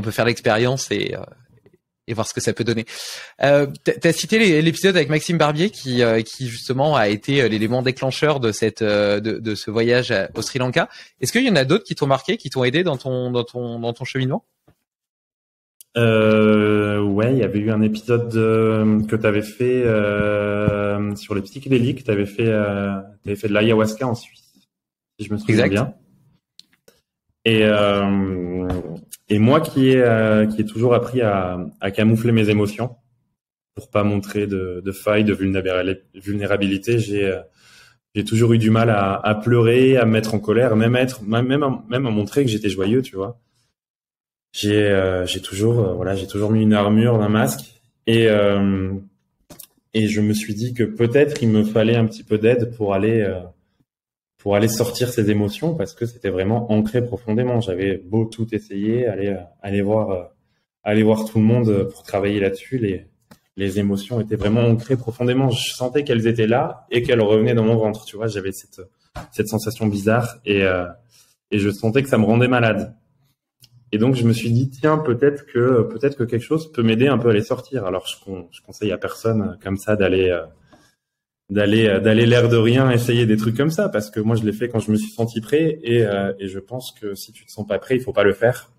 Speaker 1: peut faire l'expérience et et voir ce que ça peut donner. T'as cité l'épisode avec Maxime Barbier qui justement a été l'élément déclencheur de de ce voyage au Sri Lanka. Est-ce qu'il y en a d'autres qui t'ont marqué, qui t'ont aidé dans ton cheminement?
Speaker 2: Ouais, il y avait eu un épisode que t'avais fait sur les psychédéliques. T'avais fait de l'ayahuasca en Suisse, si je me souviens bien. Et moi qui ai toujours appris à camoufler mes émotions pour pas montrer de failles, de vulnérabilité, j'ai toujours eu du mal à pleurer, à me mettre en colère, même à montrer que j'étais joyeux, tu vois. J'ai toujours mis une armure, un masque, et je me suis dit que peut-être il me fallait un petit peu d'aide pour aller sortir ces émotions, parce que c'était vraiment ancré profondément. J'avais beau tout essayer, aller voir tout le monde pour travailler là-dessus, les émotions étaient vraiment ancrées profondément. Je sentais qu'elles étaient là et qu'elles revenaient dans mon ventre, tu vois. J'avais cette sensation bizarre et je sentais que ça me rendait malade. Et donc je me suis dit tiens, peut-être que quelque chose peut m'aider un peu à les sortir. Alors je conseille à personne comme ça d'aller l'air de rien essayer des trucs comme ça, parce que moi je l'ai fait quand je me suis senti prêt et je pense que si tu te sens pas prêt, il faut pas le faire.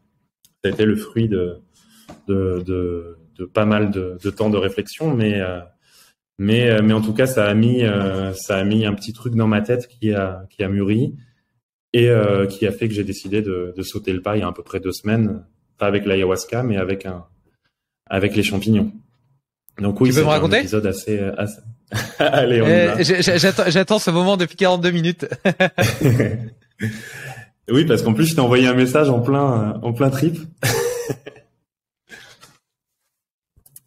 Speaker 2: Ça a été le fruit de pas mal de temps de réflexion, mais en tout cas ça a mis un petit truc dans ma tête qui a mûri et qui a fait que j'ai décidé de sauter le pas il y a à peu près 2 semaines, pas avec l'ayahuasca mais avec les champignons. Donc oui,
Speaker 1: tu peux me raconter
Speaker 2: un épisode assez... Allez, on y va.
Speaker 1: J'attends ce moment depuis 42 minutes.
Speaker 2: Oui, parce qu'en plus, je t'ai envoyé un message en plein trip.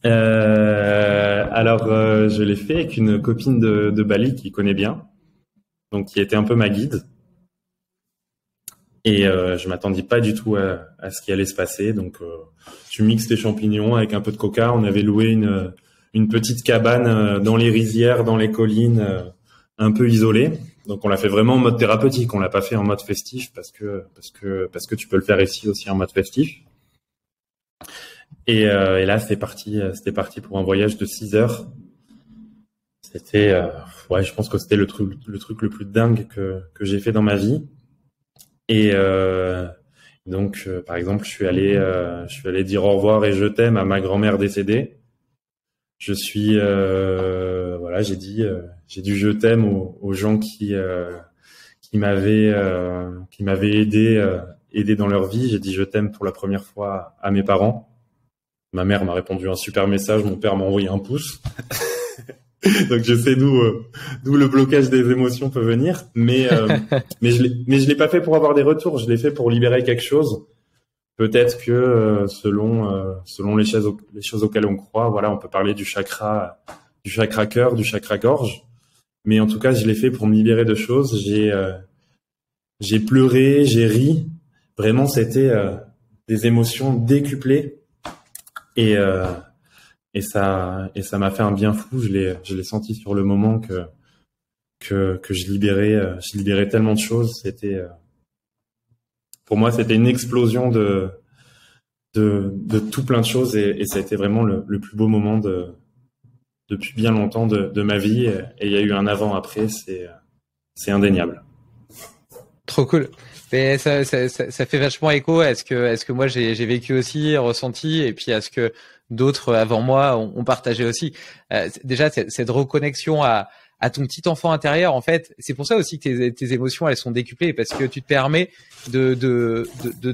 Speaker 2: Alors, je l'ai fait avec une copine de Bali qui connaît bien, donc qui était un peu ma guide. Et je m'attendais pas du tout à ce qui allait se passer. Donc, tu mixes tes champignons avec un peu de coca. On avait loué une petite cabane dans les rizières, dans les collines, un peu isolée. Donc, on l'a fait vraiment en mode thérapeutique. On l'a pas fait en mode festif parce que tu peux le faire ici aussi en mode festif. Et là, c'était parti pour un voyage de 6 heures. C'était, je pense que c'était le truc le plus dingue que j'ai fait dans ma vie. Et donc, par exemple, je suis allé dire au revoir et je t'aime à ma grand-mère décédée. J'ai dit je t'aime aux gens qui m'avaient aidé dans leur vie. J'ai dit je t'aime pour la première fois à mes parents. Ma mère m'a répondu un super message, mon père m'a envoyé un pouce. Donc je sais d'où le blocage des émotions peut venir, mais je l'ai pas fait pour avoir des retours, je l'ai fait pour libérer quelque chose. Peut-être que selon les choses auxquelles on croit, voilà, on peut parler du chakra cœur, du chakra gorge, mais en tout cas, je l'ai fait pour me libérer de choses. J'ai pleuré, j'ai ri. Vraiment, c'était des émotions décuplées et ça m'a fait un bien fou. Je l'ai senti sur le moment que je libérais tellement de choses. Pour moi, c'était une explosion de tout plein de choses et ça a été vraiment le plus beau moment depuis bien longtemps de ma vie. Et il y a eu un avant-après, c'est indéniable.
Speaker 1: Trop cool. Mais ça fait vachement écho à ce que moi j'ai vécu aussi, ressenti, et puis à ce que d'autres avant moi ont partagé aussi. Déjà cette reconnexion à ton petit enfant intérieur, en fait, c'est pour ça aussi que tes émotions elles sont décuplées, parce que tu te permets de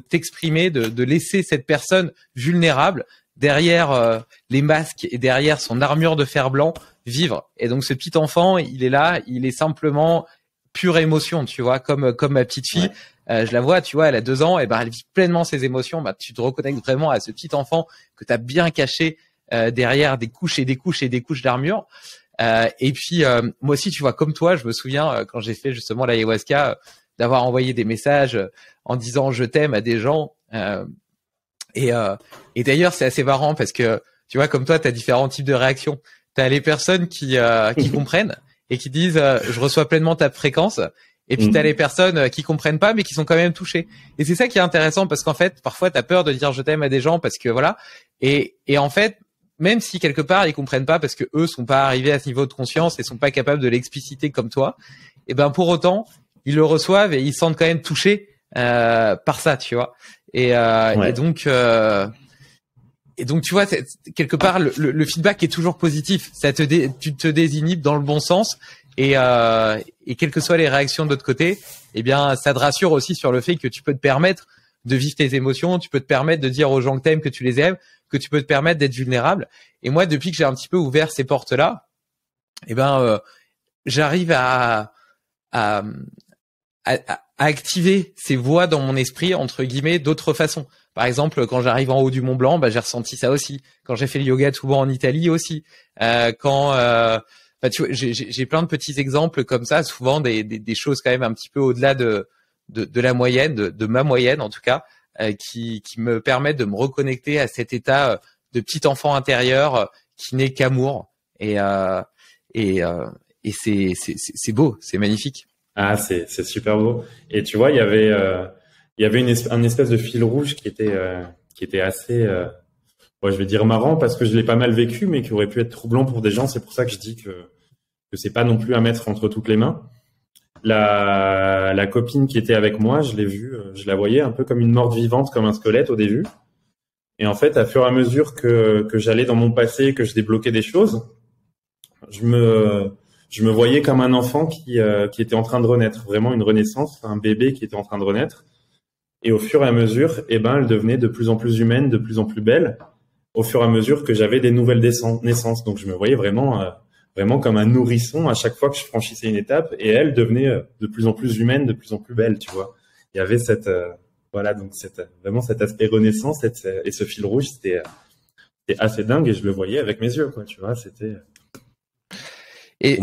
Speaker 1: t'exprimer, de laisser cette personne vulnérable derrière les masques et derrière son armure de fer blanc vivre. Et donc ce petit enfant, il est là, il est simplement pure émotion, tu vois, comme ma petite fille. Ouais. Je la vois, tu vois, elle a 2 ans, et ben elle vit pleinement ses émotions. Bah tu te reconnectes vraiment à ce petit enfant que tu as bien caché derrière des couches et des couches et des couches d'armure. Et puis moi aussi, tu vois, comme toi, je me souviens quand j'ai fait justement l'ayahuasca, d'avoir envoyé des messages en disant je t'aime à des gens. Et d'ailleurs, c'est assez marrant parce que tu vois, comme toi, tu as différents types de réactions. Tu as les personnes qui comprennent et qui disent je reçois pleinement ta fréquence. Et puis t'as les personnes qui comprennent pas mais qui sont quand même touchées. Et c'est ça qui est intéressant, parce qu'en fait parfois t'as peur de dire je t'aime à des gens parce que voilà, Et en fait, même si quelque part ils comprennent pas parce que eux sont pas arrivés à ce niveau de conscience et sont pas capables de l'expliciter comme toi, et ben pour autant ils le reçoivent et ils se sentent quand même touchés par ça, tu vois. Et donc tu vois, quelque part le feedback est toujours positif. Tu te désinhibes dans le bon sens et quelles que soient les réactions de l'autre côté, eh bien ça te rassure aussi sur le fait que tu peux te permettre de vivre tes émotions, tu peux te permettre de dire aux gens que t'aimes que tu les aimes, que tu peux te permettre d'être vulnérable. Et moi, depuis que j'ai un petit peu ouvert ces portes-là, eh ben j'arrive à activer ces voix dans mon esprit, entre guillemets, d'autres façons. Par exemple, quand j'arrive en haut du Mont Blanc, bah, j'ai ressenti ça aussi. Quand j'ai fait le yoga tout en Italie aussi. Tu vois, j'ai plein de petits exemples comme ça, souvent des choses quand même un petit peu au-delà de la moyenne, de ma moyenne en tout cas, qui me permettent de me reconnecter à cet état de petit enfant intérieur qui n'est qu'amour. Et c'est beau, c'est magnifique.
Speaker 2: Ah, c'est super beau. Et tu vois, il y avait un espèce de fil rouge qui était assez, je vais dire marrant parce que je l'ai pas mal vécu, mais qui aurait pu être troublant pour des gens. C'est pour ça que je dis que c'est pas non plus à mettre entre toutes les mains. La copine qui était avec moi, je l'ai vue, je la voyais un peu comme une morte vivante, comme un squelette au début. Et en fait, à fur et à mesure que j'allais dans mon passé, que je débloquais des choses, je me voyais comme un enfant qui était en train de renaître, vraiment une renaissance, un bébé qui était en train de renaître. Et au fur et à mesure, elle devenait de plus en plus humaine, de plus en plus belle, au fur et à mesure que j'avais des nouvelles naissances. Donc je me voyais vraiment comme un nourrisson à chaque fois que je franchissais une étape, et elle devenait de plus en plus humaine, de plus en plus belle, tu vois. Il y avait vraiment cet aspect renaissance, et ce fil rouge, c'était assez dingue, et je le voyais avec mes yeux, quoi, tu vois, c'était...
Speaker 1: Et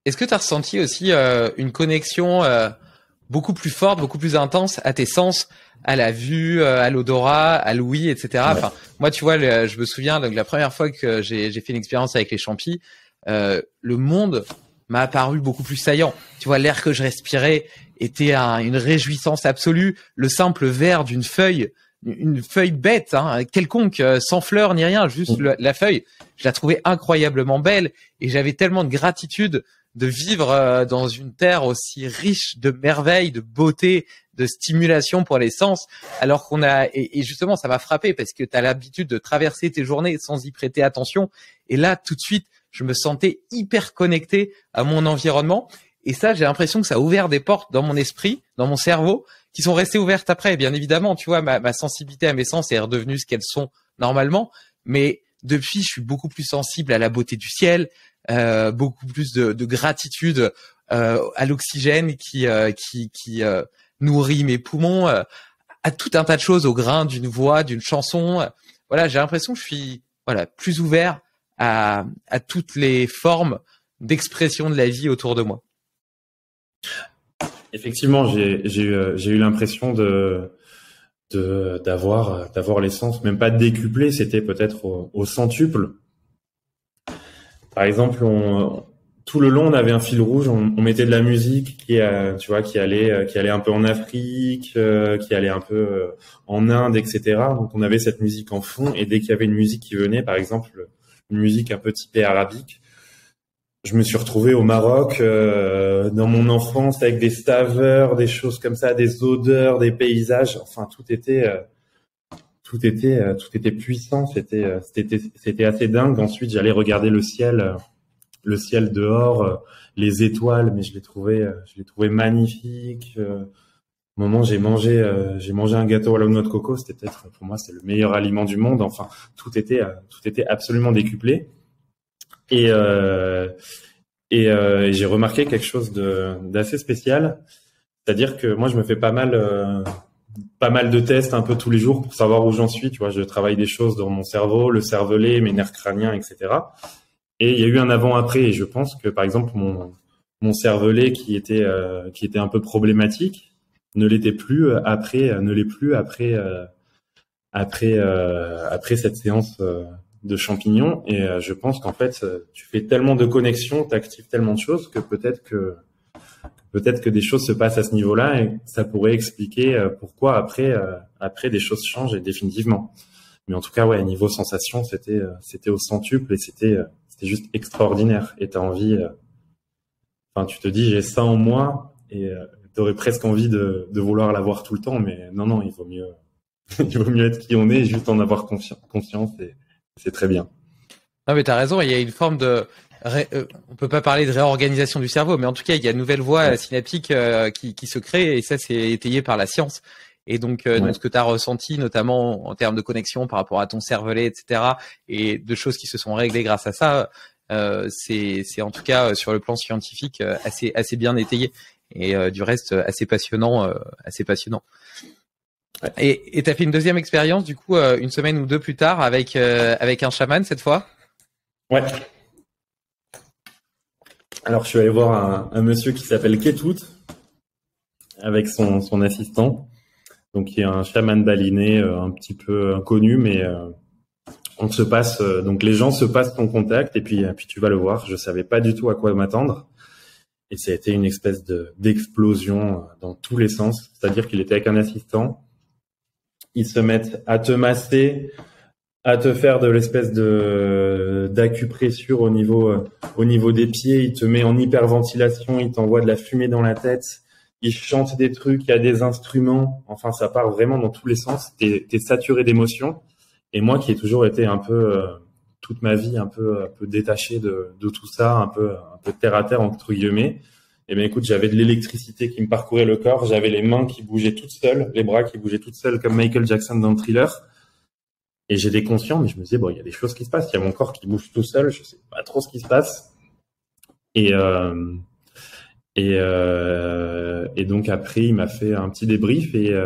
Speaker 1: est-ce que tu as ressenti aussi une connexion beaucoup plus forte, beaucoup plus intense à tes sens, à la vue, à l'odorat, à l'ouïe, etc. Ouais. Enfin, moi, tu vois, je me souviens donc la première fois que j'ai fait une expérience avec les champis, le monde m'a apparu beaucoup plus saillant. Tu vois, l'air que je respirais était une réjouissance absolue. Le simple vert d'une feuille, une feuille bête, quelconque, sans fleurs ni rien, juste la feuille, je la trouvais incroyablement belle, et j'avais tellement de gratitude de vivre dans une terre aussi riche de merveilles, de beauté, de stimulation pour les sens, alors qu'on a, et justement ça m'a frappé parce que tu as l'habitude de traverser tes journées sans y prêter attention, et là tout de suite je me sentais hyper connecté à mon environnement, et ça j'ai l'impression que ça a ouvert des portes dans mon esprit, dans mon cerveau, qui sont restées ouvertes après. Bien évidemment, tu vois, ma sensibilité à mes sens est redevenue ce qu'elles sont normalement, mais depuis je suis beaucoup plus sensible à la beauté du ciel, beaucoup plus de gratitude à l'oxygène qui nourrit mes poumons, à tout un tas de choses, au grain d'une voix, d'une chanson. Voilà, j'ai l'impression que je suis plus ouvert à toutes les formes d'expression de la vie autour de moi.
Speaker 2: Effectivement, j'ai eu l'impression d'avoir les sens, même pas décuplés, c'était peut-être au centuple. Par exemple, tout le long, on avait un fil rouge, on mettait de la musique qui allait un peu en Afrique, qui allait un peu en Inde, etc. Donc, on avait cette musique en fond, et dès qu'il y avait une musique qui venait, par exemple, une musique un peu typée arabique, je me suis retrouvé au Maroc, dans mon enfance, avec des saveurs, des choses comme ça, des odeurs, des paysages. Enfin, tout était puissant. C'était assez dingue. Ensuite, j'allais regarder le ciel dehors, les étoiles, mais je les trouvais magnifiques. Au moment, j'ai mangé un gâteau à la noix de coco. C'était peut-être, pour moi, c'est le meilleur aliment du monde. Enfin, tout était absolument décuplé. Et j'ai remarqué quelque chose d'assez spécial. C'est-à-dire que moi, je me fais pas mal de tests un peu tous les jours pour savoir où j'en suis. Tu vois, je travaille des choses dans mon cerveau, le cervelet, mes nerfs crâniens, etc. Et il y a eu un avant-après. Et je pense que, par exemple, mon cervelet qui était un peu problématique ne l'est plus après cette séance de champignons. Et je pense qu'en fait, tu fais tellement de connexions, tu actives tellement de choses que peut-être que des choses se passent à ce niveau-là, et ça pourrait expliquer pourquoi après des choses changent, et définitivement. Mais en tout cas, ouais, niveau sensation, c'était au centuple et c'était juste extraordinaire. Et t'as envie, enfin, tu te dis, j'ai ça en moi et t'aurais presque envie de vouloir l'avoir tout le temps. Mais non, il vaut mieux, il vaut mieux être qui on est et juste en avoir conscience et c'est très bien.
Speaker 1: Non, mais t'as raison. Il y a une forme de on peut pas parler de réorganisation du cerveau, mais en tout cas, il y a une nouvelle voie synaptique qui se crée, et ça, c'est étayé par la science. Et donc, donc ce que tu as ressenti, notamment en termes de connexion par rapport à ton cervelet, etc., et de choses qui se sont réglées grâce à ça, c'est en tout cas sur le plan scientifique assez bien étayé, et du reste assez passionnant, assez passionnant. Ouais. Et t'as fait une deuxième expérience, du coup, une semaine ou deux plus tard, avec un chaman cette fois.
Speaker 2: Ouais. Alors, je suis allé voir un monsieur qui s'appelle Ketut avec son assistant, donc qui est un chaman balinais un petit peu inconnu, mais on se passe, donc les gens se passent ton contact et puis tu vas le voir. Je savais pas du tout à quoi m'attendre et ça a été une espèce d'explosion dans tous les sens. C'est-à-dire qu'il était avec un assistant, ils se mettent à te masser, à te faire de l'espèce d'acupressure au niveau des pieds, il te met en hyperventilation, il t'envoie de la fumée dans la tête, il chante des trucs, il y a des instruments, enfin ça part vraiment dans tous les sens, t'es saturé d'émotions. Et moi qui ai toujours été un peu toute ma vie un peu détaché de tout ça, un peu terre à terre entre guillemets, et ben écoute, j'avais de l'électricité qui me parcourait le corps, j'avais les mains qui bougeaient toutes seules, les bras qui bougeaient toutes seules comme Michael Jackson dans le Thriller. Et j'étais conscient, mais je me disais, bon, il y a des choses qui se passent. Il y a mon corps qui bouge tout seul. Je sais pas trop ce qui se passe. Et donc après, il m'a fait un petit débrief et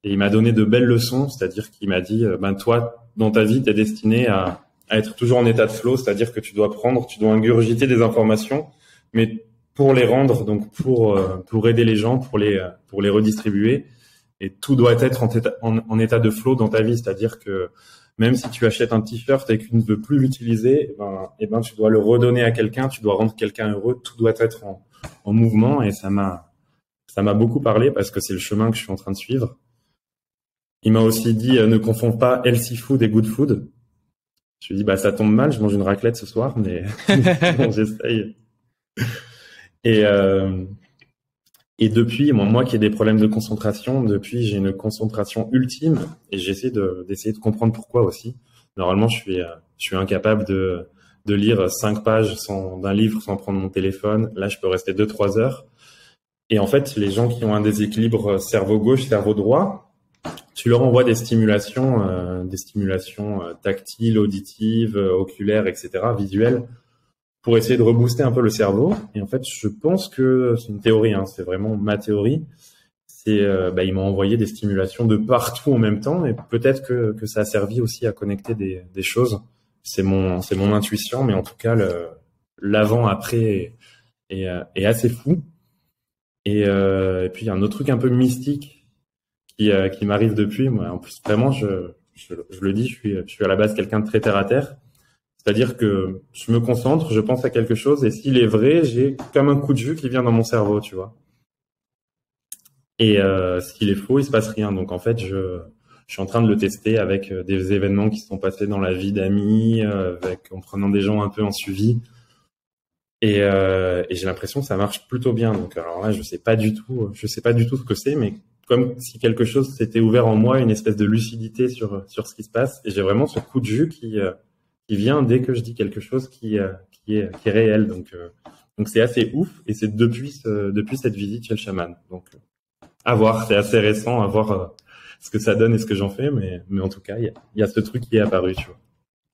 Speaker 2: il m'a donné de belles leçons. C'est-à-dire qu'il m'a dit, ben toi, dans ta vie, t'es destiné à être toujours en état de flow. C'est-à-dire que tu dois ingurgiter des informations, mais pour les rendre, donc pour aider les gens, pour les redistribuer. Et tout doit être en état de flow dans ta vie, c'est-à-dire que même si tu achètes un t-shirt et que tu ne veux plus l'utiliser, tu dois le redonner à quelqu'un, tu dois rendre quelqu'un heureux, tout doit être en mouvement. Et ça m'a beaucoup parlé parce que c'est le chemin que je suis en train de suivre. Il m'a aussi dit ne confonds pas healthy food et good food. Je lui ai dit ça tombe mal, je mange une raclette ce soir, mais bon, j'essaye. Et depuis, moi qui ai des problèmes de concentration, depuis j'ai une concentration ultime et j'essaie d'essayer de comprendre pourquoi aussi. Normalement, je suis incapable de lire 5 pages d'un livre sans prendre mon téléphone. Là, je peux rester 2-3 heures. Et en fait, les gens qui ont un déséquilibre cerveau gauche, cerveau droit, tu leur envoies des stimulations tactiles, auditives, oculaires, etc., visuelles, pour essayer de rebooster un peu le cerveau. Et en fait, je pense que c'est une théorie, hein, c'est vraiment ma théorie. Il m'a envoyé des stimulations de partout en même temps, et peut-être que ça a servi aussi à connecter des choses. C'est mon intuition, mais en tout cas, l'avant-après est assez fou. Et puis, il y a un autre truc un peu mystique qui m'arrive depuis. Moi, en plus, vraiment, je le dis, je suis à la base quelqu'un de très terre à terre. C'est-à-dire que je me concentre, je pense à quelque chose, et s'il est vrai, j'ai comme un coup de jus qui vient dans mon cerveau, tu vois. Et s'il est faux, il se passe rien. Donc en fait, je suis en train de le tester avec des événements qui se sont passés dans la vie d'amis, en prenant des gens un peu en suivi. Et j'ai l'impression que ça marche plutôt bien. Donc alors là, je sais pas du tout ce que c'est, mais comme si quelque chose s'était ouvert en moi, une espèce de lucidité sur ce qui se passe. Et j'ai vraiment ce coup de jus qui vient dès que je dis quelque chose qui est réel. Donc c'est assez ouf, et c'est depuis cette visite chez le chaman. Donc à voir, c'est assez récent, à voir ce que ça donne et ce que j'en fais, mais en tout cas, il y a ce truc qui est apparu, tu vois.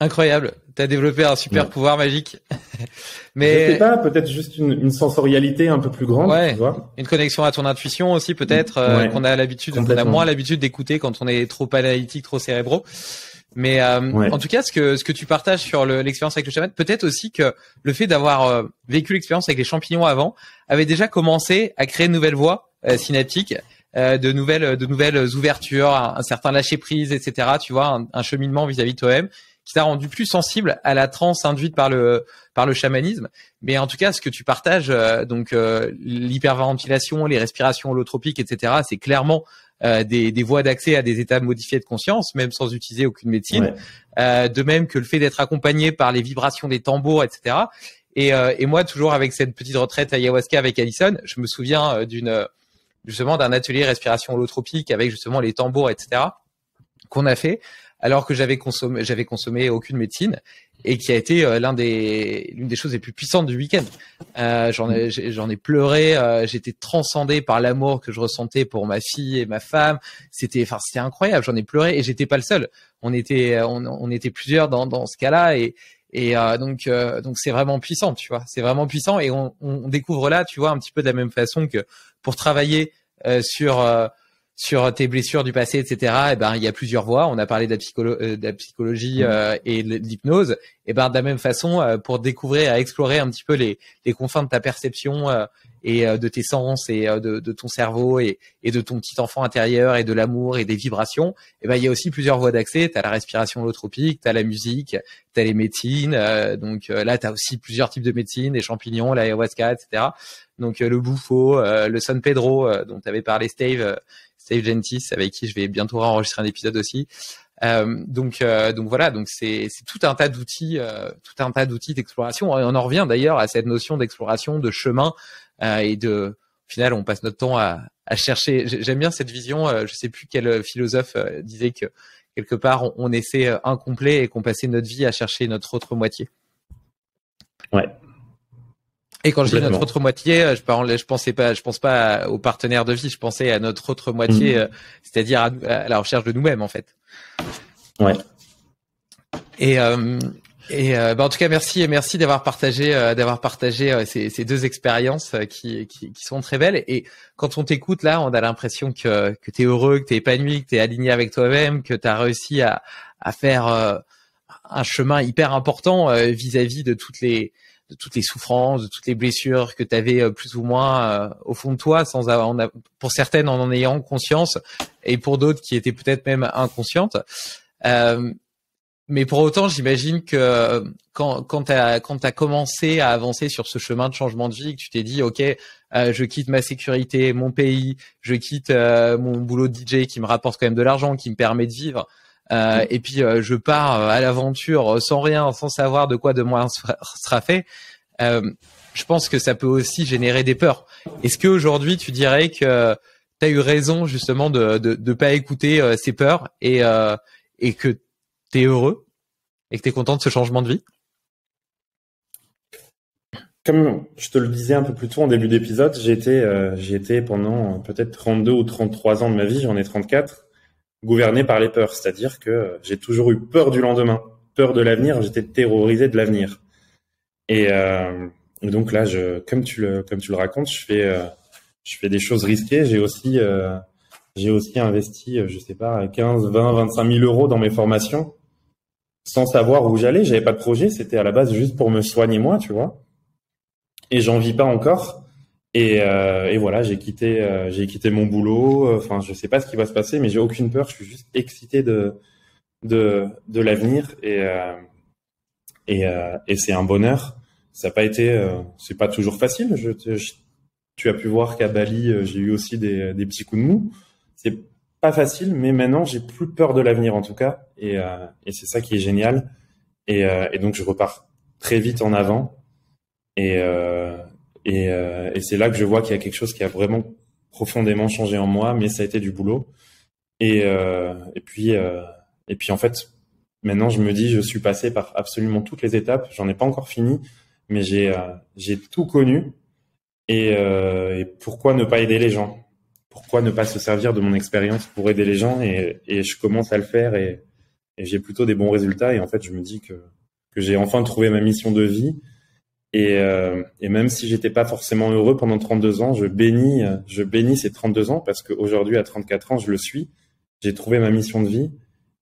Speaker 1: Incroyable, t'as développé un super pouvoir magique. Mais
Speaker 2: je sais pas, peut-être juste une sensorialité un peu plus grande, tu vois.
Speaker 1: Une connexion à ton intuition aussi, peut-être, qu'on a moins l'habitude d'écouter quand on est trop analytique, trop cérébraux. Mais en tout cas, ce que tu partages sur l'expérience avec le chaman, peut-être aussi que le fait d'avoir vécu l'expérience avec les champignons avant avait déjà commencé à créer de nouvelles voies synaptiques, de nouvelles ouvertures, un certain lâcher prise, etc. Tu vois, un cheminement vis-à-vis de toi-même qui t'a rendu plus sensible à la transe induite par le chamanisme. Mais en tout cas, ce que tu partages, l'hyperventilation, les respirations holotropiques, etc., c'est clairement des voies d'accès à des états modifiés de conscience, même sans utiliser aucune médecine. De même que le fait d'être accompagné par les vibrations des tambours, etc. Et moi, toujours avec cette petite retraite ayahuasca avec Alison, je me souviens justement d'un atelier respiration holotropique avec justement les tambours, etc. qu'on a fait, alors que j'avais consommé aucune médecine, et qui a été l'une des choses les plus puissantes du week-end. J'en ai pleuré, j'étais transcendé par l'amour que je ressentais pour ma fille et ma femme. C'était incroyable. J'en ai pleuré et j'étais pas le seul. On était plusieurs dans ce cas-là, donc c'est vraiment puissant, tu vois. C'est vraiment puissant, et on découvre là, tu vois, un petit peu de la même façon que pour travailler sur tes blessures du passé, etc. Et ben, il y a plusieurs voies. On a parlé de la psychologie et de l'hypnose. Et ben, de la même façon, pour découvrir, explorer un petit peu les confins de ta perception et de tes sens et de ton cerveau et de ton petit enfant intérieur et de l'amour et des vibrations. Et ben, il y a aussi plusieurs voies d'accès. T'as la respiration holotropique, t'as la musique, t'as les médecines. Donc là, t'as aussi plusieurs types de médecines, les champignons, l'ayahuasca, etc. Donc le bouffo, le San Pedro, dont t'avais parlé Steve Gentis, avec qui je vais bientôt enregistrer un épisode aussi. Donc voilà, donc c'est tout un tas d'outils d'exploration. Et on en revient d'ailleurs à cette notion d'exploration, de chemin, et au final, on passe notre temps à chercher. J'aime bien cette vision. Je sais plus quel philosophe disait que quelque part on naissait incomplet et qu'on passait notre vie à chercher notre autre moitié.
Speaker 2: Ouais.
Speaker 1: Et quand je dis notre autre moitié, je pense pas au partenaire de vie, je pensais à notre autre moitié, c'est-à-dire à la recherche de nous-mêmes, en fait.
Speaker 2: Ouais.
Speaker 1: Et en tout cas, merci d'avoir partagé ces deux expériences qui sont très belles. Et quand on t'écoute là, on a l'impression que t'es heureux, que t'es épanoui, que t'es aligné avec toi-même, que t'as réussi à faire un chemin hyper important vis-à-vis de toutes les souffrances, de toutes les blessures que tu avais plus ou moins au fond de toi, pour certaines en ayant conscience, et pour d'autres qui étaient peut-être même inconscientes. Mais pour autant, j'imagine que quand t'as commencé à avancer sur ce chemin de changement de vie, que tu t'es dit, ok, je quitte ma sécurité, mon pays, je quitte mon boulot de DJ qui me rapporte quand même de l'argent, qui me permet de vivre. Et puis je pars à l'aventure sans rien, sans savoir de quoi demain sera fait. Je pense que ça peut aussi générer des peurs. Est-ce qu'aujourd'hui tu dirais que tu as eu raison justement de pas écouter ces peurs et que tu es heureux et que tu es content de ce changement de vie?
Speaker 2: Comme je te le disais un peu plus tôt en début d'épisode, j'ai été pendant peut-être 32 ou 33 ans de ma vie, j'en ai 34, gouverné par les peurs. C'est-à-dire que j'ai toujours eu peur du lendemain, peur de l'avenir, j'étais terrorisé de l'avenir. Et donc là, comme tu le racontes, je fais des choses risquées. J'ai aussi investi, je sais pas, 15, 20, 25 000 euros dans mes formations sans savoir où j'allais. J'avais pas de projet. C'était à la base juste pour me soigner moi, tu vois. Et j'en vis pas encore. Et voilà, j'ai quitté mon boulot. Enfin, je sais pas ce qui va se passer, mais j'ai aucune peur. Je suis juste excité de l'avenir et c'est un bonheur. Ça n'a pas été, c'est pas toujours facile. Tu as pu voir qu'à Bali, j'ai eu aussi des petits coups de mou. C'est pas facile, mais maintenant j'ai plus peur de l'avenir en tout cas, et c'est ça qui est génial. Et donc je repars très vite en avant, et c'est là que je vois qu'il y a quelque chose qui a vraiment profondément changé en moi, mais ça a été du boulot. Et puis en fait, maintenant je me dis, je suis passé par absolument toutes les étapes. J'en ai pas encore fini, mais j'ai tout connu. Et pourquoi ne pas aider les gens? Pourquoi ne pas se servir de mon expérience pour aider les gens? Et je commence à le faire, et j'ai plutôt des bons résultats. Et en fait, je me dis que j'ai enfin trouvé ma mission de vie. Et même si j'étais pas forcément heureux pendant 32 ans, je bénis ces 32 ans, parce qu'aujourd'hui, à 34 ans, je le suis. J'ai trouvé ma mission de vie.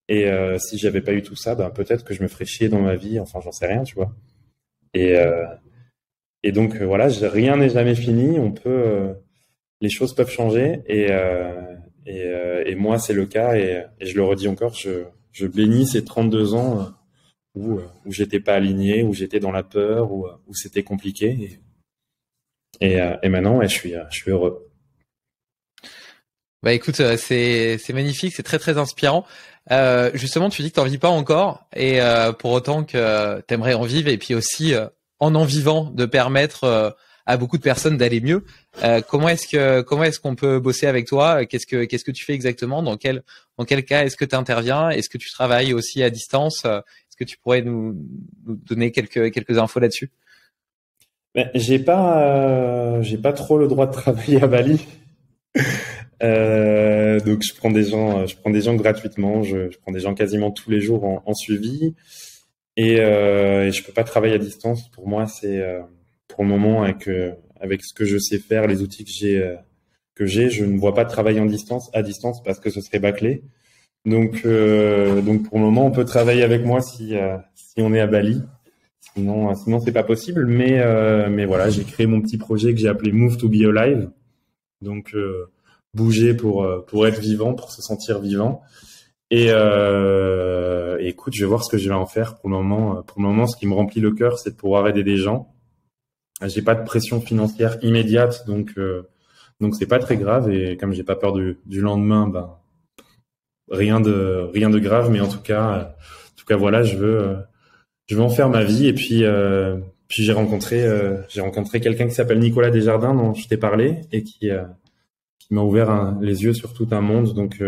Speaker 2: Et si j'avais pas eu tout ça, ben peut-être que je me ferais chier dans ma vie. Enfin, j'en sais rien, tu vois. Et donc voilà, rien n'est jamais fini. Les choses peuvent changer, et moi c'est le cas, et je le redis encore, je bénis ces 32 ans où j'étais pas aligné, où j'étais dans la peur, où c'était compliqué, et maintenant ouais, je suis heureux.
Speaker 1: Bah écoute, c'est magnifique, c'est très très inspirant. Justement, tu dis que t'en vis pas encore, et pour autant que t'aimerais en vivre, et puis aussi en vivant, de permettre à beaucoup de personnes d'aller mieux. Comment est-ce qu'on peut bosser avec toi? Qu'est-ce que tu fais exactement? Dans quel cas est-ce que tu interviens? Est-ce que tu travailles aussi à distance? Est-ce que tu pourrais nous donner quelques infos là-dessus?
Speaker 2: Ben, j'ai pas trop le droit de travailler à Bali. Donc je prends des gens gratuitement. Je prends des gens quasiment tous les jours en suivi. Et je peux pas travailler à distance. Pour moi, c'est pour le moment avec ce que je sais faire, les outils que j'ai, je ne vois pas de travail à distance parce que ce serait bâclé. Donc pour le moment, on peut travailler avec moi si on est à Bali. Sinon c'est pas possible. Mais voilà, j'ai créé mon petit projet que j'ai appelé Move to Be Alive. Donc bouger pour être vivant, pour se sentir vivant. Et écoute, je vais voir ce que je vais en faire pour le moment. Pour le moment, ce qui me remplit le cœur, c'est de pouvoir aider des gens. J'ai pas de pression financière immédiate, donc c'est pas très grave. Et comme j'ai pas peur du lendemain, ben rien de grave. Mais en tout cas, voilà, je veux en faire ma vie. Et puis j'ai rencontré quelqu'un qui s'appelle Nicolas Desjardins, dont je t'ai parlé, et qui m'a ouvert les yeux sur tout un monde. Donc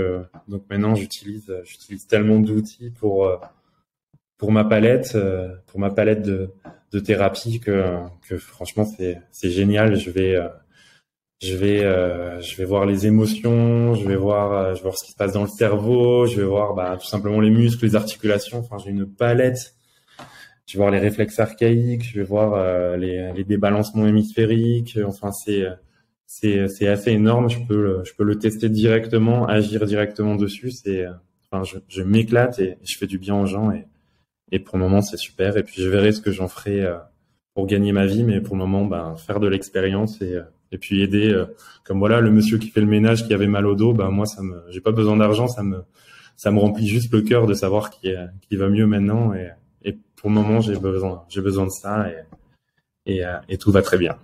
Speaker 2: maintenant, j'utilise tellement d'outils pour ma palette de thérapie que franchement c'est génial. Je vais voir les émotions, je vais voir ce qui se passe dans le cerveau, je vais voir tout simplement les muscles, les articulations. Enfin, j'ai une palette. Je vais voir les réflexes archaïques, je vais voir les débalancements hémisphériques. Enfin, c'est assez énorme. Je peux le tester directement, agir directement dessus. Je m'éclate et je fais du bien aux gens et pour le moment c'est super. Et puis je verrai ce que j'en ferai pour gagner ma vie, mais pour le moment, faire de l'expérience et puis aider. Comme voilà, le monsieur qui fait le ménage qui avait mal au dos, moi j'ai pas besoin d'argent, ça me remplit juste le cœur de savoir qu'il va mieux maintenant et pour le moment j'ai besoin de ça et tout va très bien.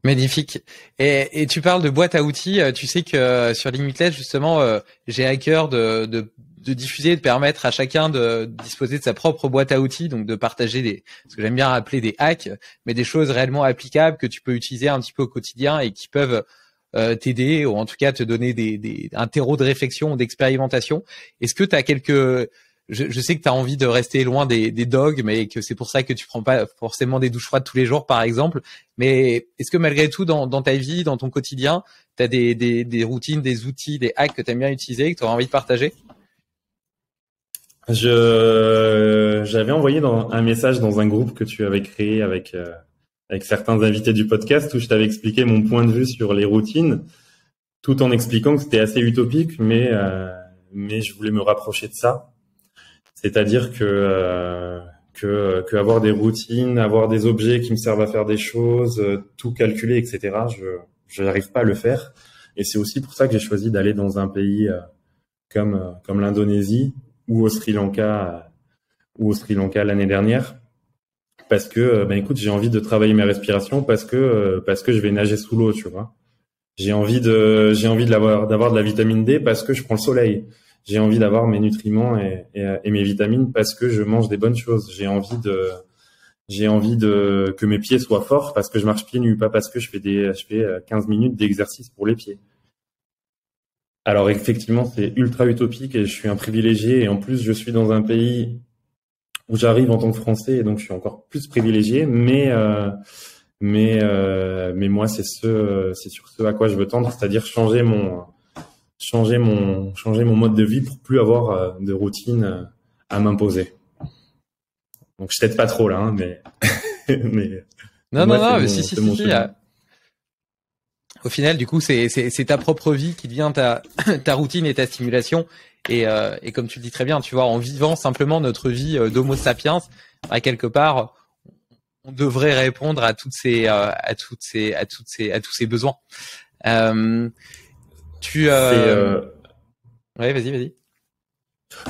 Speaker 1: Magnifique. Et tu parles de boîte à outils. Tu sais que sur Limitless, justement, j'ai à cœur de diffuser, de permettre à chacun de disposer de sa propre boîte à outils, donc de partager ce que j'aime bien appeler des hacks, mais des choses réellement applicables que tu peux utiliser un petit peu au quotidien et qui peuvent t'aider ou en tout cas te donner un terreau de réflexion ou d'expérimentation. Est-ce que tu as je sais que tu as envie de rester loin des dogmes et que c'est pour ça que tu prends pas forcément des douches froides tous les jours, par exemple. Mais est-ce que malgré tout, dans ta vie, dans ton quotidien, tu as des routines, des outils, des hacks que tu aimes bien utiliser et que tu auras envie de partager?
Speaker 2: J'avais envoyé un message dans un groupe que tu avais créé avec certains invités du podcast où je t'avais expliqué mon point de vue sur les routines, tout en expliquant que c'était assez utopique, mais je voulais me rapprocher de ça. C'est-à-dire que avoir des routines, avoir des objets qui me servent à faire des choses, tout calculer, etc. Je n'arrive pas à le faire. Et c'est aussi pour ça que j'ai choisi d'aller dans un pays comme l'Indonésie ou au Sri Lanka l'année dernière, parce que écoute, j'ai envie de travailler mes respirations parce que je vais nager sous l'eau, tu vois. J'ai envie d'avoir de la vitamine D parce que je prends le soleil. J'ai envie d'avoir mes nutriments et mes vitamines parce que je mange des bonnes choses. J'ai envie que mes pieds soient forts parce que je marche pieds nus, pas parce que je fais 15 minutes d'exercice pour les pieds. Alors effectivement, c'est ultra utopique et je suis un privilégié et en plus je suis dans un pays où j'arrive en tant que Français et donc je suis encore plus privilégié, mais moi c'est sur ce à quoi je veux tendre, c'est-à-dire changer mon mode de vie pour plus avoir de routine à m'imposer. Donc je t'aide pas trop là, hein, mais
Speaker 1: non, mais si. Au final, du coup, c'est ta propre vie qui devient ta routine et ta stimulation. Et comme tu le dis très bien, tu vois, en vivant simplement notre vie d'Homo sapiens, à quelque part, on devrait répondre à tous ces besoins. Ouais, vas-y.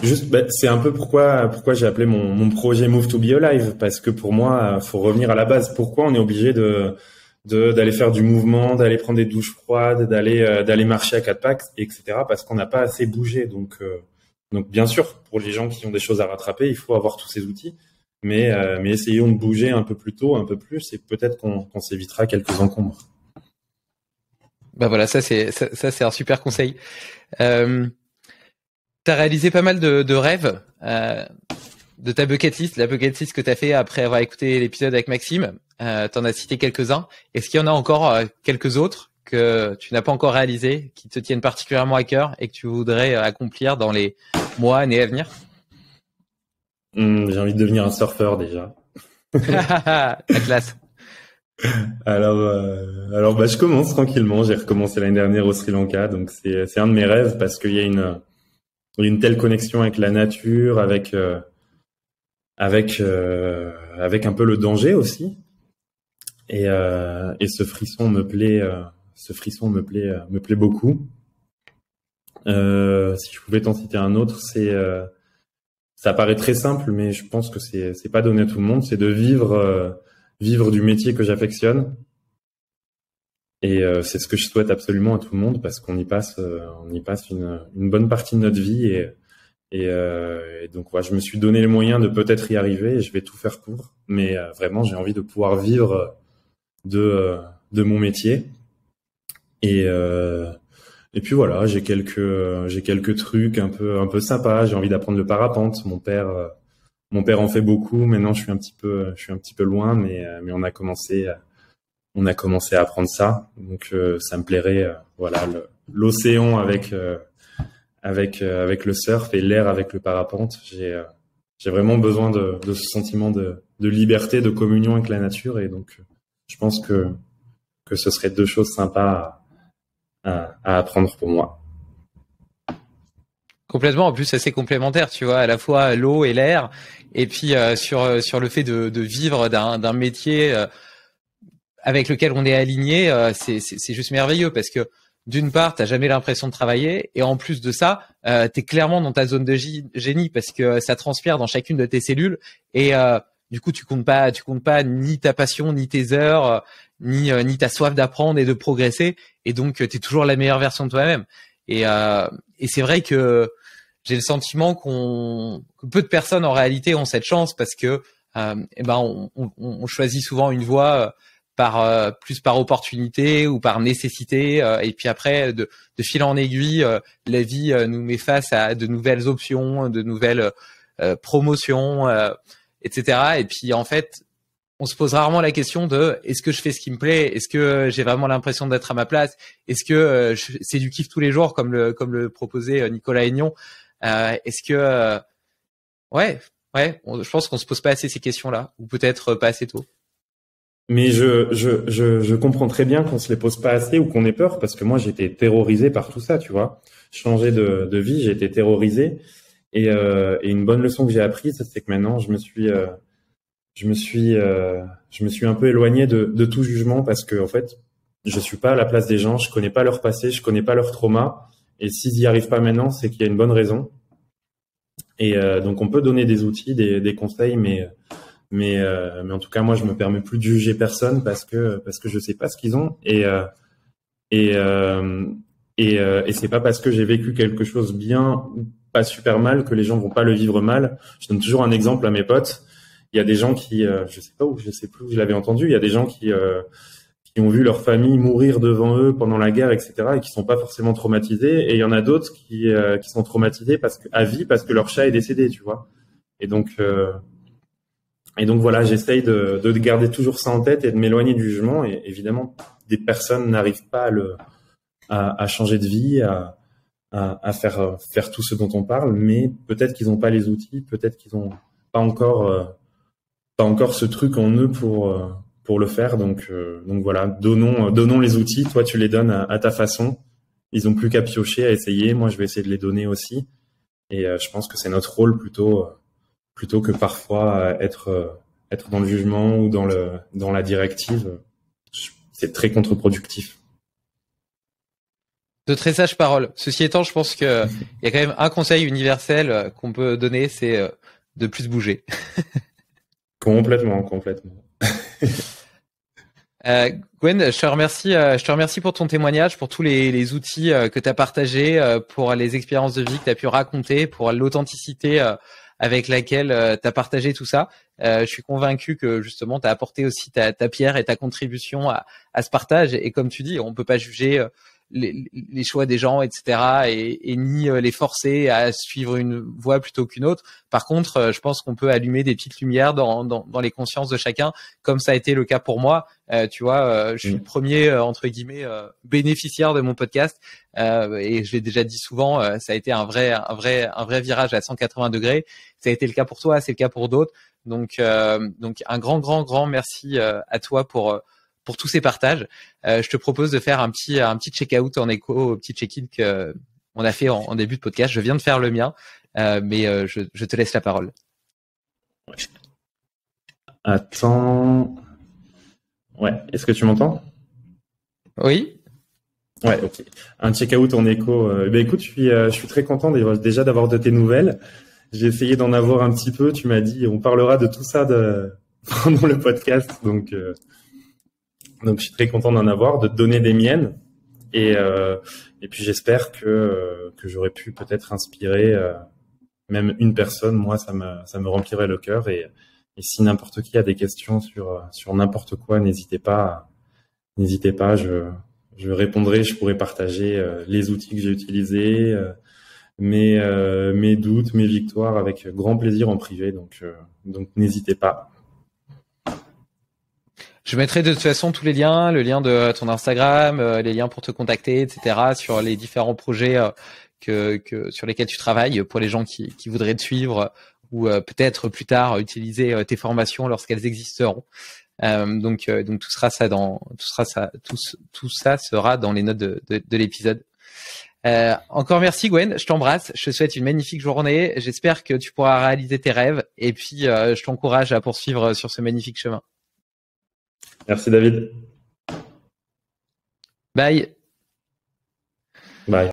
Speaker 2: Juste, c'est un peu pourquoi j'ai appelé mon projet Move to Be Alive, parce que pour moi, faut revenir à la base. Pourquoi on est obligé de d'aller faire du mouvement, d'aller prendre des douches froides, d'aller marcher à quatre pattes, etc. Parce qu'on n'a pas assez bougé. Donc bien sûr, pour les gens qui ont des choses à rattraper, il faut avoir tous ces outils. Mais essayons de bouger un peu plus tôt, un peu plus, et peut-être qu'on s'évitera quelques encombres.
Speaker 1: Bah voilà, ça c'est un super conseil. T'as réalisé pas mal de rêves de ta bucket list, la bucket list que t'as fait après avoir écouté l'épisode avec Maxime. T'en as cité quelques-uns. Est-ce qu'il y en a encore quelques autres que tu n'as pas encore réalisés, qui te tiennent particulièrement à cœur et que tu voudrais accomplir dans les mois, années à venir?
Speaker 2: J'ai envie de devenir un surfeur déjà.
Speaker 1: La classe.
Speaker 2: Alors bah je commence tranquillement. J'ai recommencé l'année dernière au Sri Lanka, donc c'est un de mes rêves parce qu'il y a une telle connexion avec la nature, avec un peu le danger aussi. Et ce frisson me plaît. Me plaît beaucoup. Si je pouvais t'en citer un autre, ça paraît très simple, mais je pense que c'est pas donné à tout le monde. C'est de vivre du métier que j'affectionne. Et c'est ce que je souhaite absolument à tout le monde parce qu'on y passe une bonne partie de notre vie et donc voilà, je me suis donné les moyens de peut-être y arriver et je vais tout faire pour. Mais vraiment, j'ai envie de pouvoir vivre de mon métier. Et puis voilà, j'ai quelques trucs un peu sympas. J'ai envie d'apprendre le parapente. Mon père en fait beaucoup. Maintenant, je suis un petit peu loin, mais on a commencé à apprendre ça. Donc ça me plairait, voilà, l'océan avec le surf et l'air avec le parapente. J'ai vraiment besoin de ce sentiment de liberté, de communion avec la nature, et donc je pense que ce serait deux choses sympas à apprendre pour moi.
Speaker 1: Complètement. En plus, c'est assez complémentaire, tu vois, à la fois l'eau et l'air, et puis sur le fait de vivre d'un métier avec lequel on est aligné, c'est juste merveilleux parce que d'une part, t'as jamais l'impression de travailler, et en plus de ça, t'es clairement dans ta zone de génie parce que ça transpire dans chacune de tes cellules, et du coup, tu comptes pas ni ta passion, ni tes heures, ni ta soif d'apprendre et de progresser, et donc t'es toujours la meilleure version de toi-même. Et c'est vrai que j'ai le sentiment que peu de personnes en réalité ont cette chance parce que on choisit souvent une voie plus par opportunité ou par nécessité, et puis après de fil en aiguille, la vie nous met face à de nouvelles options, de nouvelles promotions, etc. Et puis en fait, on se pose rarement la question de est-ce que je fais ce qui me plaît, est-ce que j'ai vraiment l'impression d'être à ma place, est-ce que c'est du kiff tous les jours comme le proposait Nicolas Aignan, est-ce que je pense qu'on se pose pas assez ces questions-là, ou peut-être pas assez tôt.
Speaker 2: Mais je comprends très bien qu'on se les pose pas assez ou qu'on ait peur, parce que moi j'étais terrorisé par tout ça, tu vois. Changer de vie, j'ai été terrorisé, et une bonne leçon que j'ai apprise, c'est que maintenant je me suis un peu éloigné de tout jugement, parce que en fait, je suis pas à la place des gens, je connais pas leur passé, je connais pas leur trauma, et s'ils y arrivent pas maintenant, c'est qu'il y a une bonne raison. Et donc on peut donner des outils, des conseils, mais en tout cas moi je me permets plus de juger personne parce que je sais pas ce qu'ils ont, et c'est pas parce que j'ai vécu quelque chose bien ou pas super mal que les gens vont pas le vivre mal. Je donne toujours un exemple à mes potes. Il y a des gens qui, je sais plus où je l'avais entendu, il y a des gens qui ont vu leur famille mourir devant eux pendant la guerre, etc., et qui sont pas forcément traumatisés. Et il y en a d'autres qui sont traumatisés à vie parce que leur chat est décédé, tu vois. Et donc voilà, j'essaye de garder toujours ça en tête et de m'éloigner du jugement. Et évidemment, des personnes n'arrivent pas à changer de vie, à faire tout ce dont on parle, mais peut-être qu'ils n'ont pas les outils, peut-être qu'ils n'ont pas encore ce truc en eux pour le faire. Donc voilà, donnons les outils. Toi, tu les donnes à ta façon. Ils ont plus qu'à piocher, à essayer. Moi, je vais essayer de les donner aussi. Et je pense que c'est notre rôle plutôt que parfois être dans le jugement ou dans la directive. C'est très contre-productif.
Speaker 1: De très sages paroles. Ceci étant, je pense que il y a quand même un conseil universel qu'on peut donner, c'est de plus bouger.
Speaker 2: Complètement.
Speaker 1: Gwen, je te remercie pour ton témoignage, pour tous les outils que tu as partagés, pour les expériences de vie que tu as pu raconter, pour l'authenticité avec laquelle tu as partagé tout ça. Je suis convaincu que justement tu as apporté aussi ta pierre et ta contribution à ce partage. Et comme tu dis, on peut pas juger les choix des gens, etc. et ni les forcer à suivre une voie plutôt qu'une autre. Par contre, je pense qu'on peut allumer des petites lumières dans les consciences de chacun, comme ça a été le cas pour moi. Tu vois, je suis le premier entre guillemets bénéficiaire de mon podcast, et je l'ai déjà dit souvent, ça a été un vrai virage à 180 degrés. Ça a été le cas pour toi, c'est le cas pour d'autres. Donc un grand merci à toi pour tous ces partages. Je te propose de faire un petit check-out en écho au petit check-in que on a fait en début de podcast. Je viens de faire le mien, mais je te laisse la parole.
Speaker 2: Attends. Ouais, est-ce que tu m'entends?
Speaker 1: Oui.
Speaker 2: Ouais, ok. Un check-out en écho. Écoute, je suis très content déjà d'avoir de tes nouvelles. J'ai essayé d'en avoir un petit peu. Tu m'as dit, on parlera de tout ça pendant le podcast. Donc je suis très content d'en avoir, de te donner des miennes. Et puis j'espère que j'aurais pu peut-être inspirer même une personne. Moi, ça me remplirait le cœur. Et si n'importe qui a des questions sur n'importe quoi, n'hésitez pas. Je répondrai. Je pourrai partager les outils que j'ai utilisés, mes doutes, mes victoires avec grand plaisir en privé. Donc n'hésitez pas.
Speaker 1: Je mettrai de toute façon tous les liens, le lien de ton Instagram, les liens pour te contacter, etc. sur les différents projets sur lesquels tu travailles, pour les gens qui voudraient te suivre ou peut-être plus tard utiliser tes formations lorsqu'elles existeront. Donc tout ça sera dans les notes de l'épisode. Encore merci Gwen, je t'embrasse, je te souhaite une magnifique journée. J'espère que tu pourras réaliser tes rêves et puis je t'encourage à poursuivre sur ce magnifique chemin.
Speaker 2: Merci David.
Speaker 1: Bye.
Speaker 2: Bye.